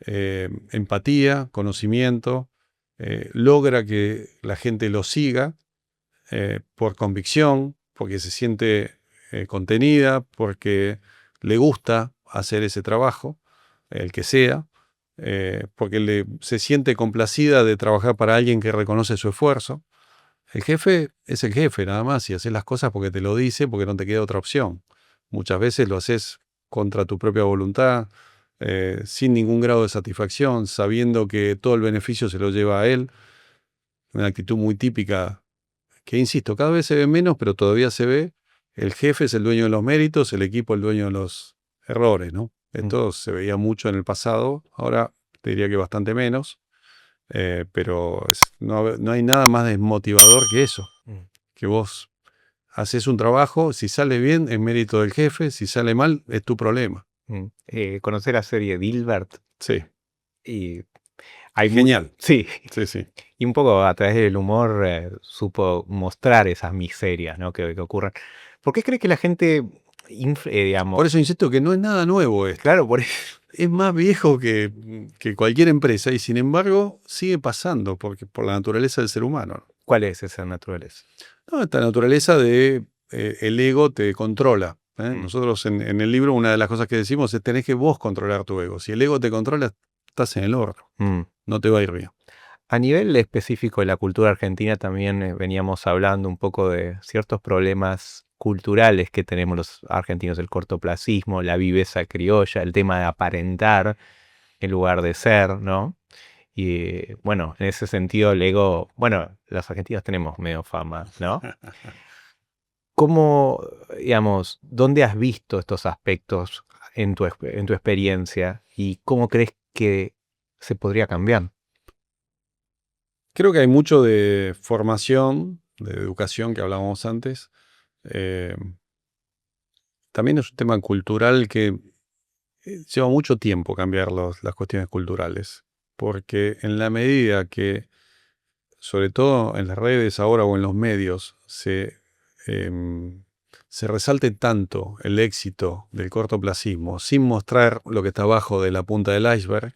Speaker 1: empatía, conocimiento, logra que la gente lo siga por convicción, porque se siente contenida, porque le gusta hacer ese trabajo, el que sea, porque se siente complacida de trabajar para alguien que reconoce su esfuerzo. El jefe es el jefe, nada más, y haces las cosas porque te lo dice, porque no te queda otra opción. Muchas veces lo haces contra tu propia voluntad, sin ningún grado de satisfacción, sabiendo que todo el beneficio se lo lleva a él. Una actitud muy típica que, insisto, cada vez se ve menos, pero todavía se ve. El jefe es el dueño de los méritos, el equipo el dueño de los errores, ¿no? Esto se veía mucho en el pasado, ahora te diría que bastante menos, pero no hay nada más desmotivador que eso, que vos haces un trabajo, si sale bien es mérito del jefe, si sale mal es tu problema.
Speaker 2: Conocí la serie Dilbert.
Speaker 1: Sí.
Speaker 2: Y hay
Speaker 1: Genial.
Speaker 2: Sí.
Speaker 1: Sí.
Speaker 2: Y un poco a través del humor supo mostrar esas miserias, ¿no? que ocurren. ¿Por qué crees que la gente, digamos...
Speaker 1: Por eso insisto que no es nada nuevo esto.
Speaker 2: Claro, por eso.
Speaker 1: Es más viejo que cualquier empresa y sin embargo sigue pasando por la naturaleza del ser humano.
Speaker 2: ¿Cuál es esa naturaleza?
Speaker 1: No, esta naturaleza de el ego te controla. Nosotros en el libro una de las cosas que decimos es tenés que vos controlar tu ego. Si el ego te controla, estás en el horno. No te va a ir bien.
Speaker 2: A nivel específico de la cultura argentina también veníamos hablando un poco de ciertos problemas culturales que tenemos los argentinos, el cortoplacismo, la viveza criolla, el tema de aparentar en lugar de ser, ¿no? Y bueno, en ese sentido el ego, bueno, los argentinos tenemos medio fama, ¿no? ¿Cómo, digamos, dónde has visto estos aspectos en tu experiencia y cómo crees que se podría cambiar?
Speaker 1: Creo que hay mucho de formación, de educación que hablábamos antes. También es un tema cultural que lleva mucho tiempo cambiar las cuestiones culturales, porque en la medida que, sobre todo en las redes ahora o en los medios, se resalte tanto el éxito del cortoplacismo sin mostrar lo que está abajo de la punta del iceberg,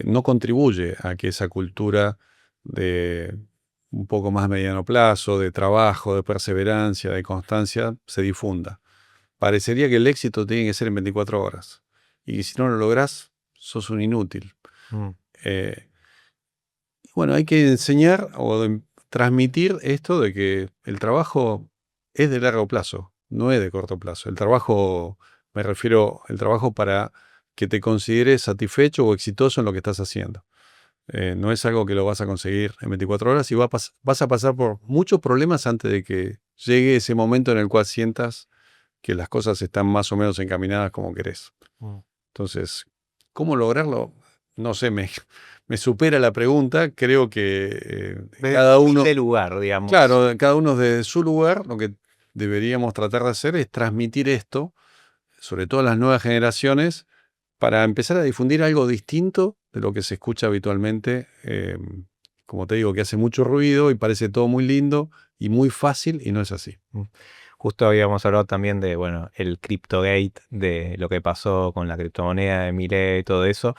Speaker 1: no contribuye a que esa cultura de un poco más mediano plazo, de trabajo, de perseverancia, de constancia, se difunda. Parecería que el éxito tiene que ser en 24 horas. Y si no lo lográs, sos un inútil. Bueno, hay que enseñar o transmitir esto de que el trabajo es de largo plazo, no es de corto plazo. El trabajo, me refiero al trabajo para que te consideres satisfecho o exitoso en lo que estás haciendo. No es algo que lo vas a conseguir en 24 horas y vas a pasar por muchos problemas antes de que llegue ese momento en el cual sientas que las cosas están más o menos encaminadas como querés. Entonces, ¿cómo lograrlo? No sé, me supera la pregunta. Creo que cada uno...
Speaker 2: De lugar, digamos.
Speaker 1: Claro, cada uno desde su lugar, lo que deberíamos tratar de hacer es transmitir esto, sobre todo a las nuevas generaciones, para empezar a difundir algo distinto de lo que se escucha habitualmente. Como te digo, que hace mucho ruido y parece todo muy lindo y muy fácil, y no es así.
Speaker 2: Justo habíamos hablado también de, bueno, el CryptoGate, de lo que pasó con la criptomoneda de Milei y todo eso.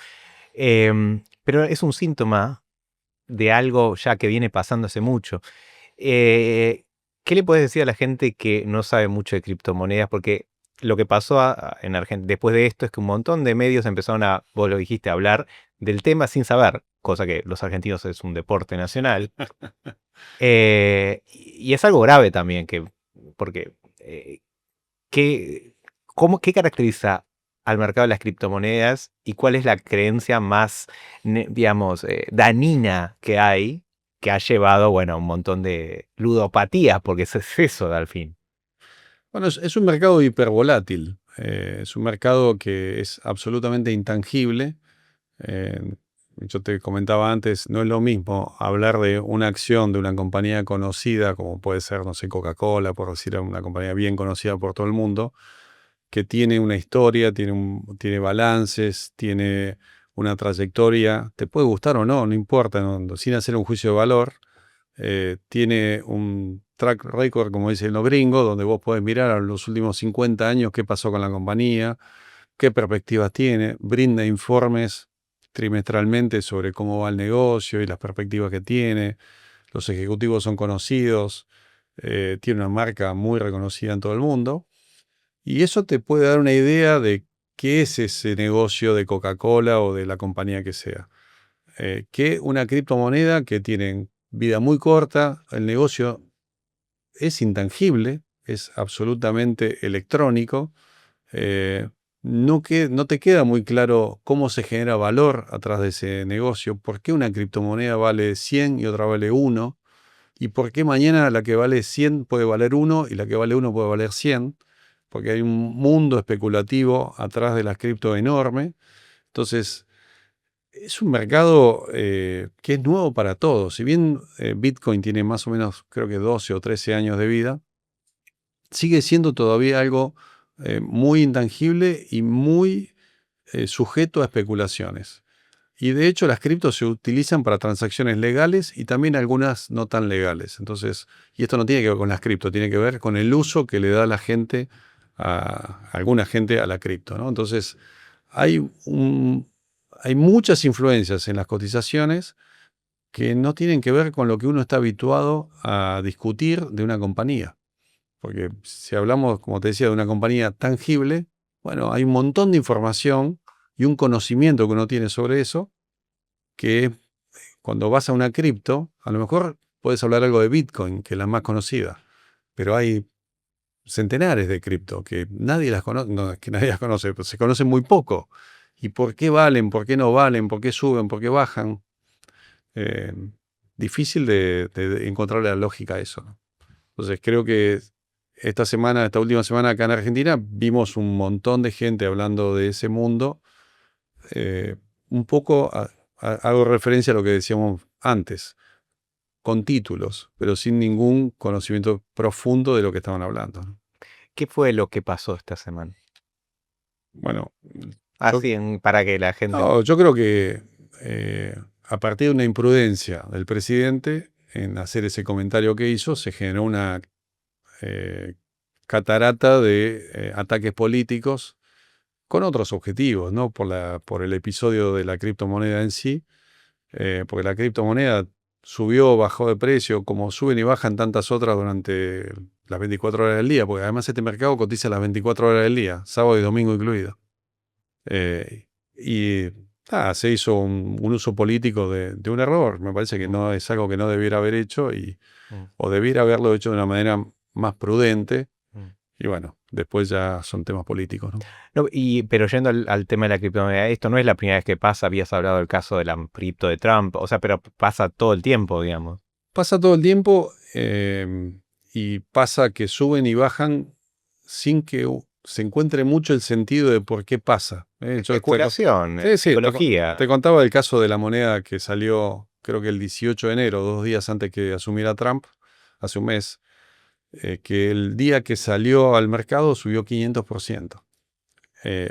Speaker 2: Pero es un síntoma de algo ya que viene pasando hace mucho. ¿Qué le puedes decir a la gente que no sabe mucho de criptomonedas? Porque lo que pasó en Argentina después de esto es que un montón de medios empezaron a, vos lo dijiste, a hablar del tema sin saber, cosa que los argentinos es un deporte nacional. Y es algo grave también, porque ¿qué caracteriza al mercado de las criptomonedas y cuál es la creencia más, digamos, dañina que hay, que ha llevado, bueno, a un montón de ludopatía, porque es eso al fin?
Speaker 1: Bueno, es un mercado hipervolátil. Es un mercado que es absolutamente intangible. Yo te comentaba antes, no es lo mismo hablar de una acción de una compañía conocida, como puede ser, no sé, Coca-Cola, por decir una compañía bien conocida por todo el mundo, que tiene una historia, tiene balances, tiene una trayectoria, te puede gustar o no, no importa, sin hacer un juicio de valor. Tiene un track record, como dicen los gringos, donde vos podés mirar a los últimos 50 años qué pasó con la compañía, qué perspectivas tiene, brinda informes trimestralmente sobre cómo va el negocio y las perspectivas que tiene. Los ejecutivos son conocidos, tiene una marca muy reconocida en todo el mundo. Y eso te puede dar una idea de qué es ese negocio de Coca-Cola o de la compañía que sea. Que una criptomoneda que tiene vida muy corta, el negocio es intangible, es absolutamente electrónico. No te queda muy claro cómo se genera valor atrás de ese negocio, por qué una criptomoneda vale 100 y otra vale 1, y por qué mañana la que vale 100 puede valer 1 y la que vale 1 puede valer 100, porque hay un mundo especulativo atrás de las cripto enorme. Entonces, es un mercado que es nuevo para todos. Si bien Bitcoin tiene más o menos, creo que 12 o 13 años de vida, sigue siendo todavía algo muy intangible y muy sujeto a especulaciones. Y de hecho las criptos se utilizan para transacciones legales y también algunas no tan legales. Entonces, y esto no tiene que ver con las cripto, tiene que ver con el uso que le da la gente, alguna gente a la cripto, ¿no? Entonces, hay muchas influencias en las cotizaciones que no tienen que ver con lo que uno está habituado a discutir de una compañía. Porque si hablamos, como te decía, de una compañía tangible, bueno, hay un montón de información y un conocimiento que uno tiene sobre eso, que cuando vas a una cripto, a lo mejor puedes hablar algo de Bitcoin, que es la más conocida, pero hay centenares de cripto que nadie las conoce, no es que nadie las conoce, pero se conocen muy poco. ¿Y por qué valen? ¿Por qué no valen? ¿Por qué suben? ¿Por qué bajan? Eh, Difícil de encontrar la lógica a eso, ¿no? Entonces creo que esta última semana acá en Argentina, vimos un montón de gente hablando de ese mundo. Un poco hago referencia a lo que decíamos antes, con títulos, pero sin ningún conocimiento profundo de lo que estaban hablando, ¿no?
Speaker 2: ¿Qué fue lo que pasó esta semana?
Speaker 1: Bueno,
Speaker 2: Así, para que la gente...
Speaker 1: yo creo que a partir de una imprudencia del presidente en hacer ese comentario que hizo, se generó una catarata de ataques políticos con otros objetivos, ¿no? Por el episodio de la criptomoneda en sí, porque la criptomoneda subió, bajó de precio, como suben y bajan tantas otras durante las 24 horas del día, porque además este mercado cotiza las 24 horas del día, sábado y domingo incluido. Se hizo un uso político de un error. Me parece que no es algo que no debiera haber hecho o debiera haberlo hecho de una manera más prudente. Y bueno, después ya son temas políticos, ¿no?
Speaker 2: No, pero yendo al tema de la criptomoneda, esto no es la primera vez que pasa, habías hablado del caso de la cripto de Trump, o sea, pero pasa todo el tiempo, digamos.
Speaker 1: Pasa todo el tiempo y pasa que suben y bajan sin que se encuentre mucho el sentido de por qué pasa.
Speaker 2: Especulación,
Speaker 1: Sí,
Speaker 2: psicología.
Speaker 1: te contaba el caso de la moneda que salió, creo que el 18 de enero, 2 días antes que asumiera Trump, hace un mes, que el día que salió al mercado subió 500%.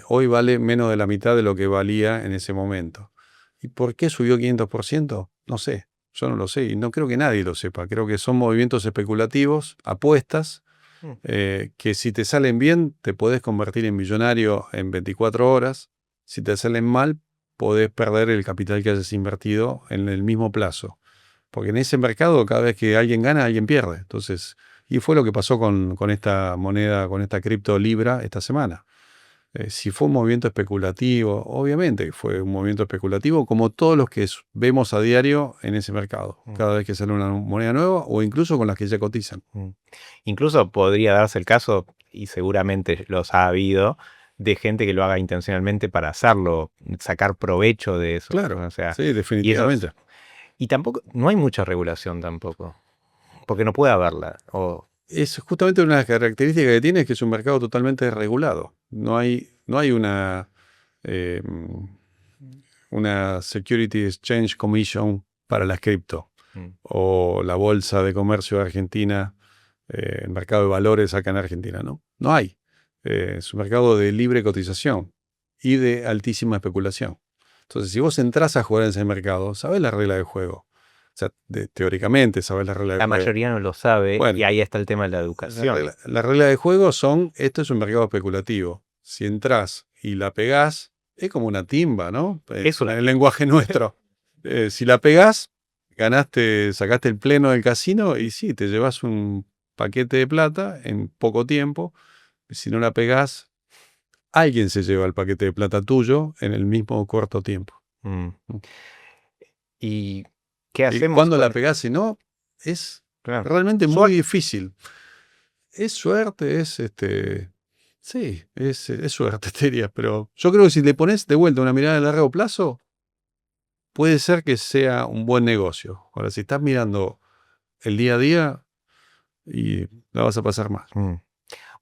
Speaker 1: Hoy vale menos de la mitad de lo que valía en ese momento. ¿Y por qué subió 500%? No sé, yo no lo sé y no creo que nadie lo sepa. Creo que son movimientos especulativos, apuestas, que si te salen bien te podés convertir en millonario en 24 horas. Si te salen mal, podés perder el capital que hayas invertido en el mismo plazo. Porque en ese mercado cada vez que alguien gana, alguien pierde. Entonces, y fue lo que pasó con esta moneda, con esta cripto Libra esta semana. Si fue un movimiento especulativo, obviamente fue un movimiento especulativo como todos los que vemos a diario en ese mercado, cada vez que sale una moneda nueva o incluso con las que ya cotizan.
Speaker 2: Incluso podría darse el caso, y seguramente los ha habido, de gente que lo haga intencionalmente para hacerlo, sacar provecho de eso.
Speaker 1: Claro,
Speaker 2: o sea,
Speaker 1: sí, definitivamente.
Speaker 2: Y tampoco, no hay mucha regulación tampoco, porque no puede haberla.
Speaker 1: Es justamente una de las características que tiene, es que es un mercado totalmente regulado. No hay eh, una Security Exchange Commission para las cripto o la Bolsa de Comercio de Argentina, el mercado de valores acá en Argentina, ¿no? No hay. Es un mercado de libre cotización y de altísima especulación. Entonces, si vos entrás a jugar en ese mercado, sabés la regla del juego. O sea, teóricamente sabés la regla del
Speaker 2: La
Speaker 1: juego.
Speaker 2: mayoría no lo sabe,
Speaker 1: Bueno,
Speaker 2: y ahí está el tema de la educación.
Speaker 1: La regla de juego esto es un mercado especulativo. Si entrás y la pegás, es como una timba, ¿no? En el lenguaje nuestro. Si la pegás, ganaste, sacaste el pleno del casino y sí, te llevas un paquete de plata en poco tiempo. Si no la pegás, alguien se lleva el paquete de plata tuyo en el mismo corto tiempo.
Speaker 2: ¿Y qué
Speaker 1: Y
Speaker 2: hacemos?
Speaker 1: cuando la pegás, si no, es realmente muy difícil. Es suerte, sí, es suerte, te diría, pero yo creo que si le pones de vuelta una mirada a largo plazo, puede ser que sea un buen negocio. Ahora, si estás mirando el día a día, y la vas a pasar mal.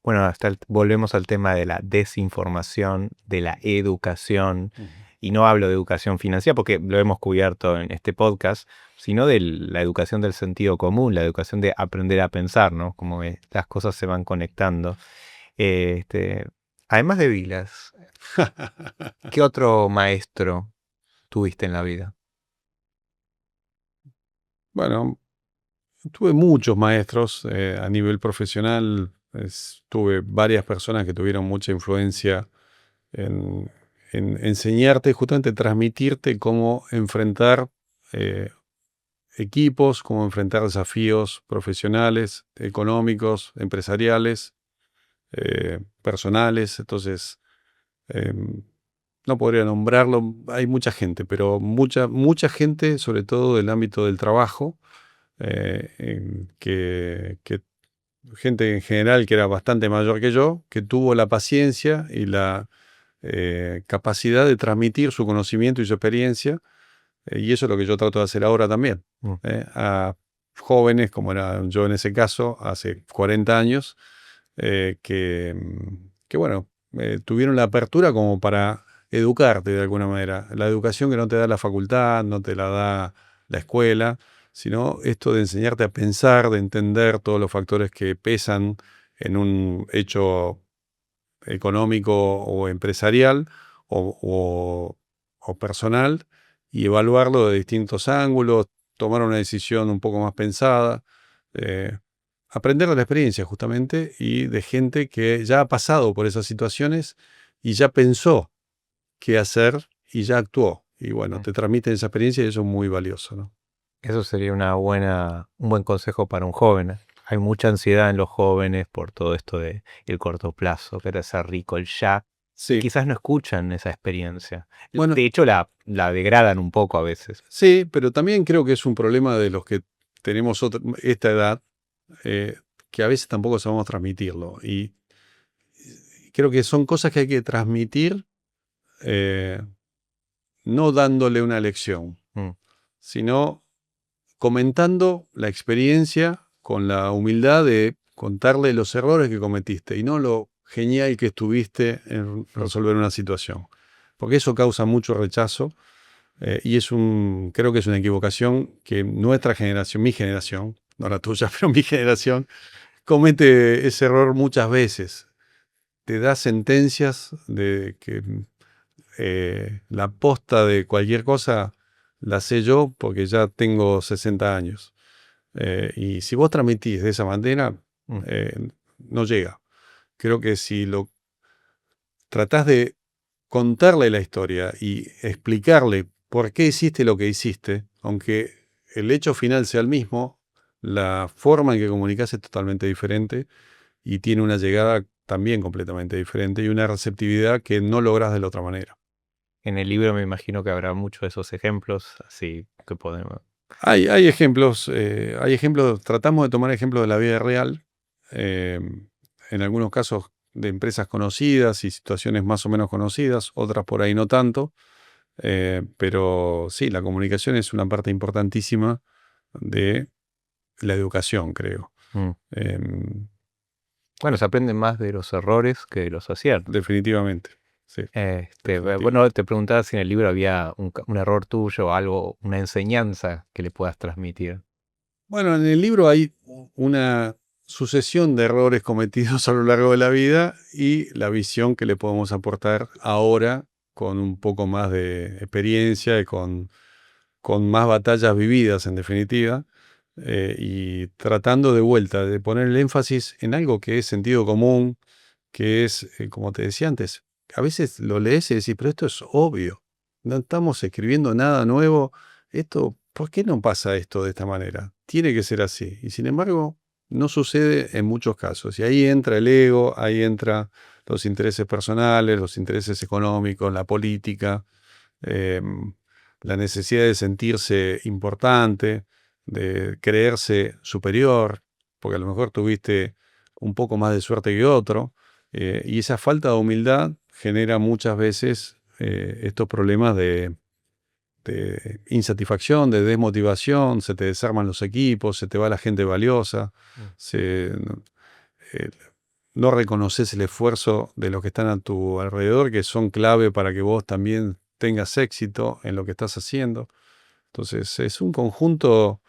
Speaker 2: Bueno, volvemos al tema de la desinformación, de la educación, y no hablo de educación financiera porque lo hemos cubierto en este podcast, sino de la educación del sentido común, la educación de aprender a pensar, ¿no? Como que las cosas se van conectando. Además de Vilas, ¿qué otro maestro tuviste en la vida?
Speaker 1: Bueno, tuve muchos maestros a nivel profesional. Tuve varias personas que tuvieron mucha influencia en enseñarte, justamente transmitirte cómo enfrentar equipos, cómo enfrentar desafíos profesionales, económicos, empresariales, personales. Entonces, no podría nombrarlo, hay mucha gente, pero mucha gente, sobre todo del ámbito del trabajo, que gente en general que era bastante mayor que yo, que tuvo la paciencia y la capacidad de transmitir su conocimiento y su experiencia, y eso es lo que yo trato de hacer ahora también, a jóvenes, como era yo en ese caso, hace 40 años, que bueno, tuvieron la apertura como para educarte de alguna manera. La educación que no te da la facultad, no te la da la escuela, sino esto de enseñarte a pensar, de entender todos los factores que pesan en un hecho económico o empresarial o personal, y evaluarlo de distintos ángulos, tomar una decisión un poco más pensada, aprender de la experiencia justamente y de gente que ya ha pasado por esas situaciones y ya pensó qué hacer y ya actuó. Y bueno, te transmiten esa experiencia y eso es muy valioso, ¿no?
Speaker 2: Eso sería un buen consejo para un joven. Hay mucha ansiedad en los jóvenes por todo esto de el corto plazo, querer ser rico, el ya.
Speaker 1: Sí.
Speaker 2: Quizás no escuchan esa experiencia.
Speaker 1: Bueno,
Speaker 2: de hecho, la degradan un poco a veces.
Speaker 1: Sí, pero también creo que es un problema de los que tenemos esta edad, que a veces tampoco sabemos transmitirlo. Y creo que son cosas que hay que transmitir, no dándole una lección, sino comentando la experiencia con la humildad de contarle los errores que cometiste y no lo genial que estuviste en resolver una situación. Porque eso causa mucho rechazo y creo que es una equivocación que nuestra generación, mi generación, no la tuya, pero mi generación, comete ese error muchas veces. Te da sentencias de que la posta de cualquier cosa la sé yo porque ya tengo 60 años. Y si vos transmitís de esa manera, no llega. Creo que si lo tratás de contarle la historia y explicarle por qué hiciste lo que hiciste, aunque el hecho final sea el mismo, la forma en que comunicás es totalmente diferente y tiene una llegada también completamente diferente y una receptividad que no lográs de la otra manera.
Speaker 2: En el libro me imagino que habrá muchos de esos ejemplos, así que podemos...
Speaker 1: Hay ejemplos, tratamos de tomar ejemplos de la vida real, en algunos casos de empresas conocidas y situaciones más o menos conocidas, otras por ahí no tanto, pero sí, la comunicación es una parte importantísima de la educación, creo.
Speaker 2: Bueno, se aprende más de los errores que de los aciertos.
Speaker 1: Definitivamente. Sí,
Speaker 2: Bueno, te preguntaba si en el libro había un error tuyo o algo, una enseñanza que le puedas transmitir.
Speaker 1: Bueno, en el libro hay una sucesión de errores cometidos a lo largo de la vida y la visión que le podemos aportar ahora con un poco más de experiencia y con más batallas vividas, en definitiva, y tratando de vuelta de poner el énfasis en algo que es sentido común, que es, como te decía antes, a veces lo lees y decís, pero esto es obvio, no estamos escribiendo nada nuevo, ¿por qué no pasa esto de esta manera? Tiene que ser así, y sin embargo, no sucede en muchos casos, y ahí entra el ego, ahí entra los intereses personales, los intereses económicos, la política, la necesidad de sentirse importante, de creerse superior, porque a lo mejor tuviste un poco más de suerte que otro, y esa falta de humildad genera muchas veces estos problemas de insatisfacción, de desmotivación, se te desarman los equipos, se te va la gente valiosa, no reconoces el esfuerzo de los que están a tu alrededor, que son clave para que vos también tengas éxito en lo que estás haciendo. Entonces es un conjunto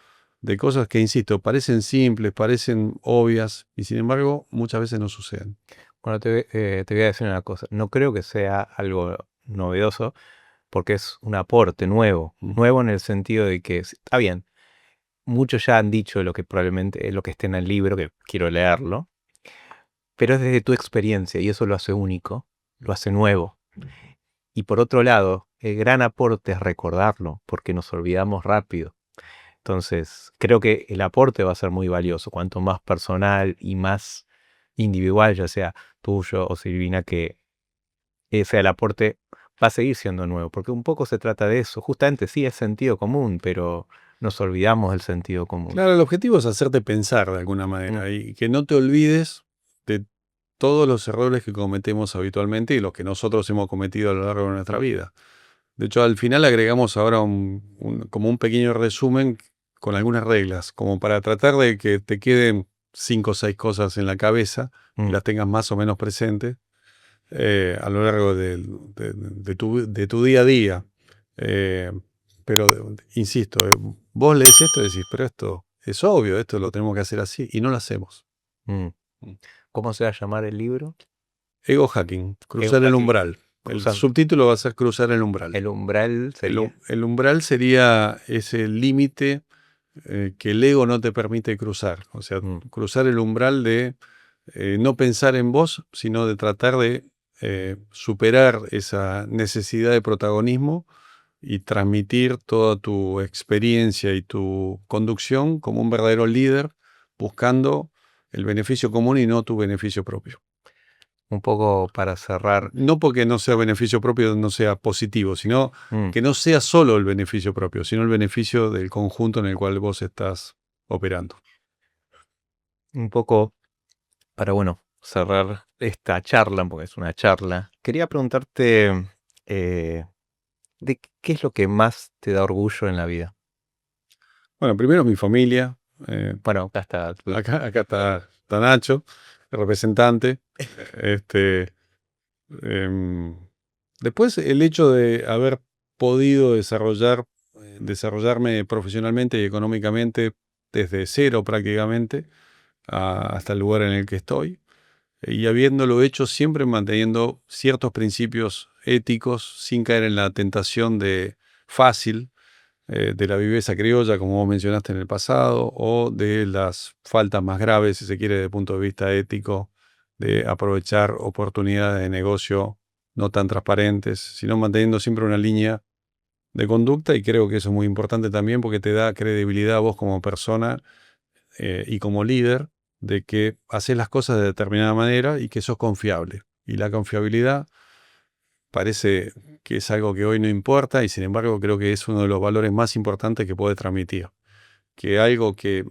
Speaker 1: de cosas que, insisto, parecen simples, parecen obvias y sin embargo muchas veces no suceden.
Speaker 2: Bueno, te voy a decir una cosa. No creo que sea algo novedoso porque es un aporte nuevo. Nuevo en el sentido de que, está bien, muchos ya han dicho lo que probablemente es lo que esté en el libro, que quiero leerlo, pero es desde tu experiencia y eso lo hace único, lo hace nuevo. Y por otro lado, el gran aporte es recordarlo, porque nos olvidamos rápido. Entonces, creo que el aporte va a ser muy valioso, cuanto más personal y más individual, ya sea tuyo o Silvina, que sea el aporte, va a seguir siendo nuevo, porque un poco se trata de eso. Justamente sí es sentido común, pero nos olvidamos del sentido común.
Speaker 1: Claro, el objetivo es hacerte pensar de alguna manera y que no te olvides de todos los errores que cometemos habitualmente y los que nosotros hemos cometido a lo largo de nuestra vida. De hecho, al final agregamos ahora como un pequeño resumen con algunas reglas, como para tratar de que te queden 5 o 6 cosas en la cabeza, y las tengas más o menos presentes a lo largo de tu día a día. Pero, insisto, vos lees esto y decís, pero esto es obvio, esto lo tenemos que hacer así, y no lo hacemos.
Speaker 2: ¿Cómo se va a llamar el libro?
Speaker 1: Ego hacking, cruzar el umbral. El subtítulo va a ser cruzar el umbral.
Speaker 2: El umbral sería...
Speaker 1: El umbral sería ese límite que el ego no te permite cruzar. O sea, cruzar el umbral de no pensar en vos, sino de tratar de superar esa necesidad de protagonismo y transmitir toda tu experiencia y tu conducción como un verdadero líder, buscando el beneficio común y no tu beneficio propio.
Speaker 2: Un poco para cerrar.
Speaker 1: No porque no sea beneficio propio, no sea positivo, sino que no sea solo el beneficio propio, sino el beneficio del conjunto en el cual vos estás operando.
Speaker 2: Un poco para, bueno, cerrar esta charla, porque es una charla, quería preguntarte de qué es lo que más te da orgullo en la vida.
Speaker 1: Bueno, primero mi familia.
Speaker 2: Bueno, acá está.
Speaker 1: Acá está Nacho, el representante. Este, em, Después, el hecho de haber podido desarrollarme profesionalmente y económicamente desde cero prácticamente hasta el lugar en el que estoy, y habiéndolo hecho siempre manteniendo ciertos principios éticos sin caer en la tentación fácil de la viveza criolla, como vos mencionaste en el pasado, o de las faltas más graves, si se quiere, desde el punto de vista ético, de aprovechar oportunidades de negocio no tan transparentes, sino manteniendo siempre una línea de conducta, y creo que eso es muy importante también porque te da credibilidad a vos como persona y como líder de que haces las cosas de determinada manera y que sos confiable. Y la confiabilidad parece que es algo que hoy no importa, y sin embargo creo que es uno de los valores más importantes que puede transmitir. Que algo que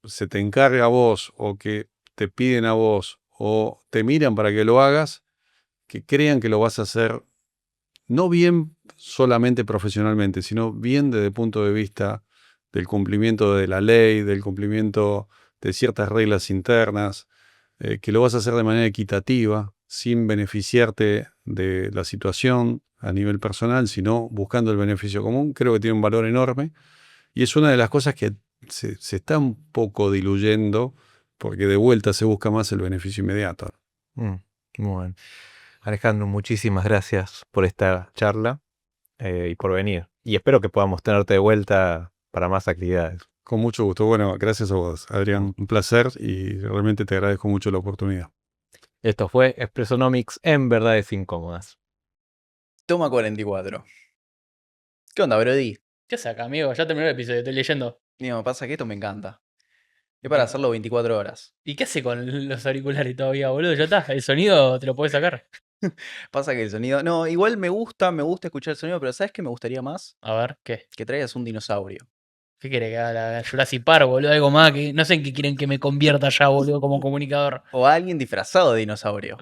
Speaker 1: se te encarga a vos, o que te piden a vos, o te miran para que lo hagas, que crean que lo vas a hacer no bien solamente profesionalmente, sino bien desde el punto de vista del cumplimiento de la ley, del cumplimiento de ciertas reglas internas, que lo vas a hacer de manera equitativa, sin beneficiarte de la situación a nivel personal, sino buscando el beneficio común. Creo que tiene un valor enorme, y es una de las cosas que se está un poco diluyendo, porque de vuelta se busca más el beneficio inmediato.
Speaker 2: Muy bien. Alejandro, muchísimas gracias por esta charla y por venir. Y espero que podamos tenerte de vuelta para más actividades.
Speaker 1: Con mucho gusto. Bueno, gracias a vos, Adrián. Un placer, y realmente te agradezco mucho la oportunidad.
Speaker 2: Esto fue Expresonomics en Verdades Incómodas.
Speaker 4: Toma 44. ¿Qué onda, Brody?
Speaker 3: ¿Qué saca, amigo? Ya terminó el episodio, estoy leyendo.
Speaker 4: Digo, me pasa que esto me encanta. Es para hacerlo 24 horas.
Speaker 3: ¿Y qué hace con los auriculares todavía, boludo? Ya está, el sonido te lo podés sacar.
Speaker 4: Pasa que el sonido... No, igual me gusta escuchar el sonido, pero ¿sabes qué me gustaría más?
Speaker 3: A ver, ¿qué?
Speaker 4: Que traigas un dinosaurio.
Speaker 3: ¿Qué quiere que haga la Jurassic Park, boludo? Algo más que. No sé en qué quieren que me convierta ya, boludo, como comunicador.
Speaker 4: O alguien disfrazado de dinosaurio.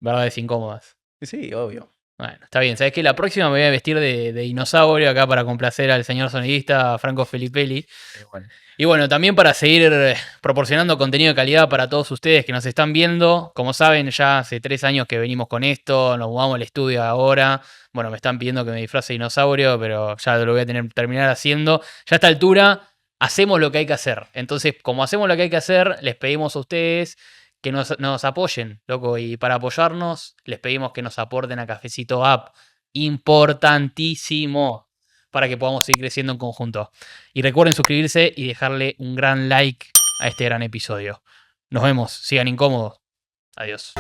Speaker 3: Verdades incómodas.
Speaker 4: Sí, obvio.
Speaker 3: Bueno, está bien. ¿Sabes qué? La próxima me voy a vestir de dinosaurio acá para complacer al señor sonidista Franco Felippelli.
Speaker 4: Bueno.
Speaker 3: Y bueno, también para seguir proporcionando contenido de calidad para todos ustedes que nos están viendo. Como saben, ya hace 3 años que venimos con esto, nos mudamos al estudio ahora. Bueno, me están pidiendo que me disfrace de dinosaurio, pero ya lo voy a terminar haciendo. Ya a esta altura, hacemos lo que hay que hacer. Entonces, como hacemos lo que hay que hacer, les pedimos a ustedes que nos apoyen, loco. Y para apoyarnos, les pedimos que nos aporten a Cafecito App. Importantísimo, para que podamos seguir creciendo en conjunto. Y recuerden suscribirse y dejarle un gran like a este gran episodio. Nos vemos, sigan incómodos. Adiós.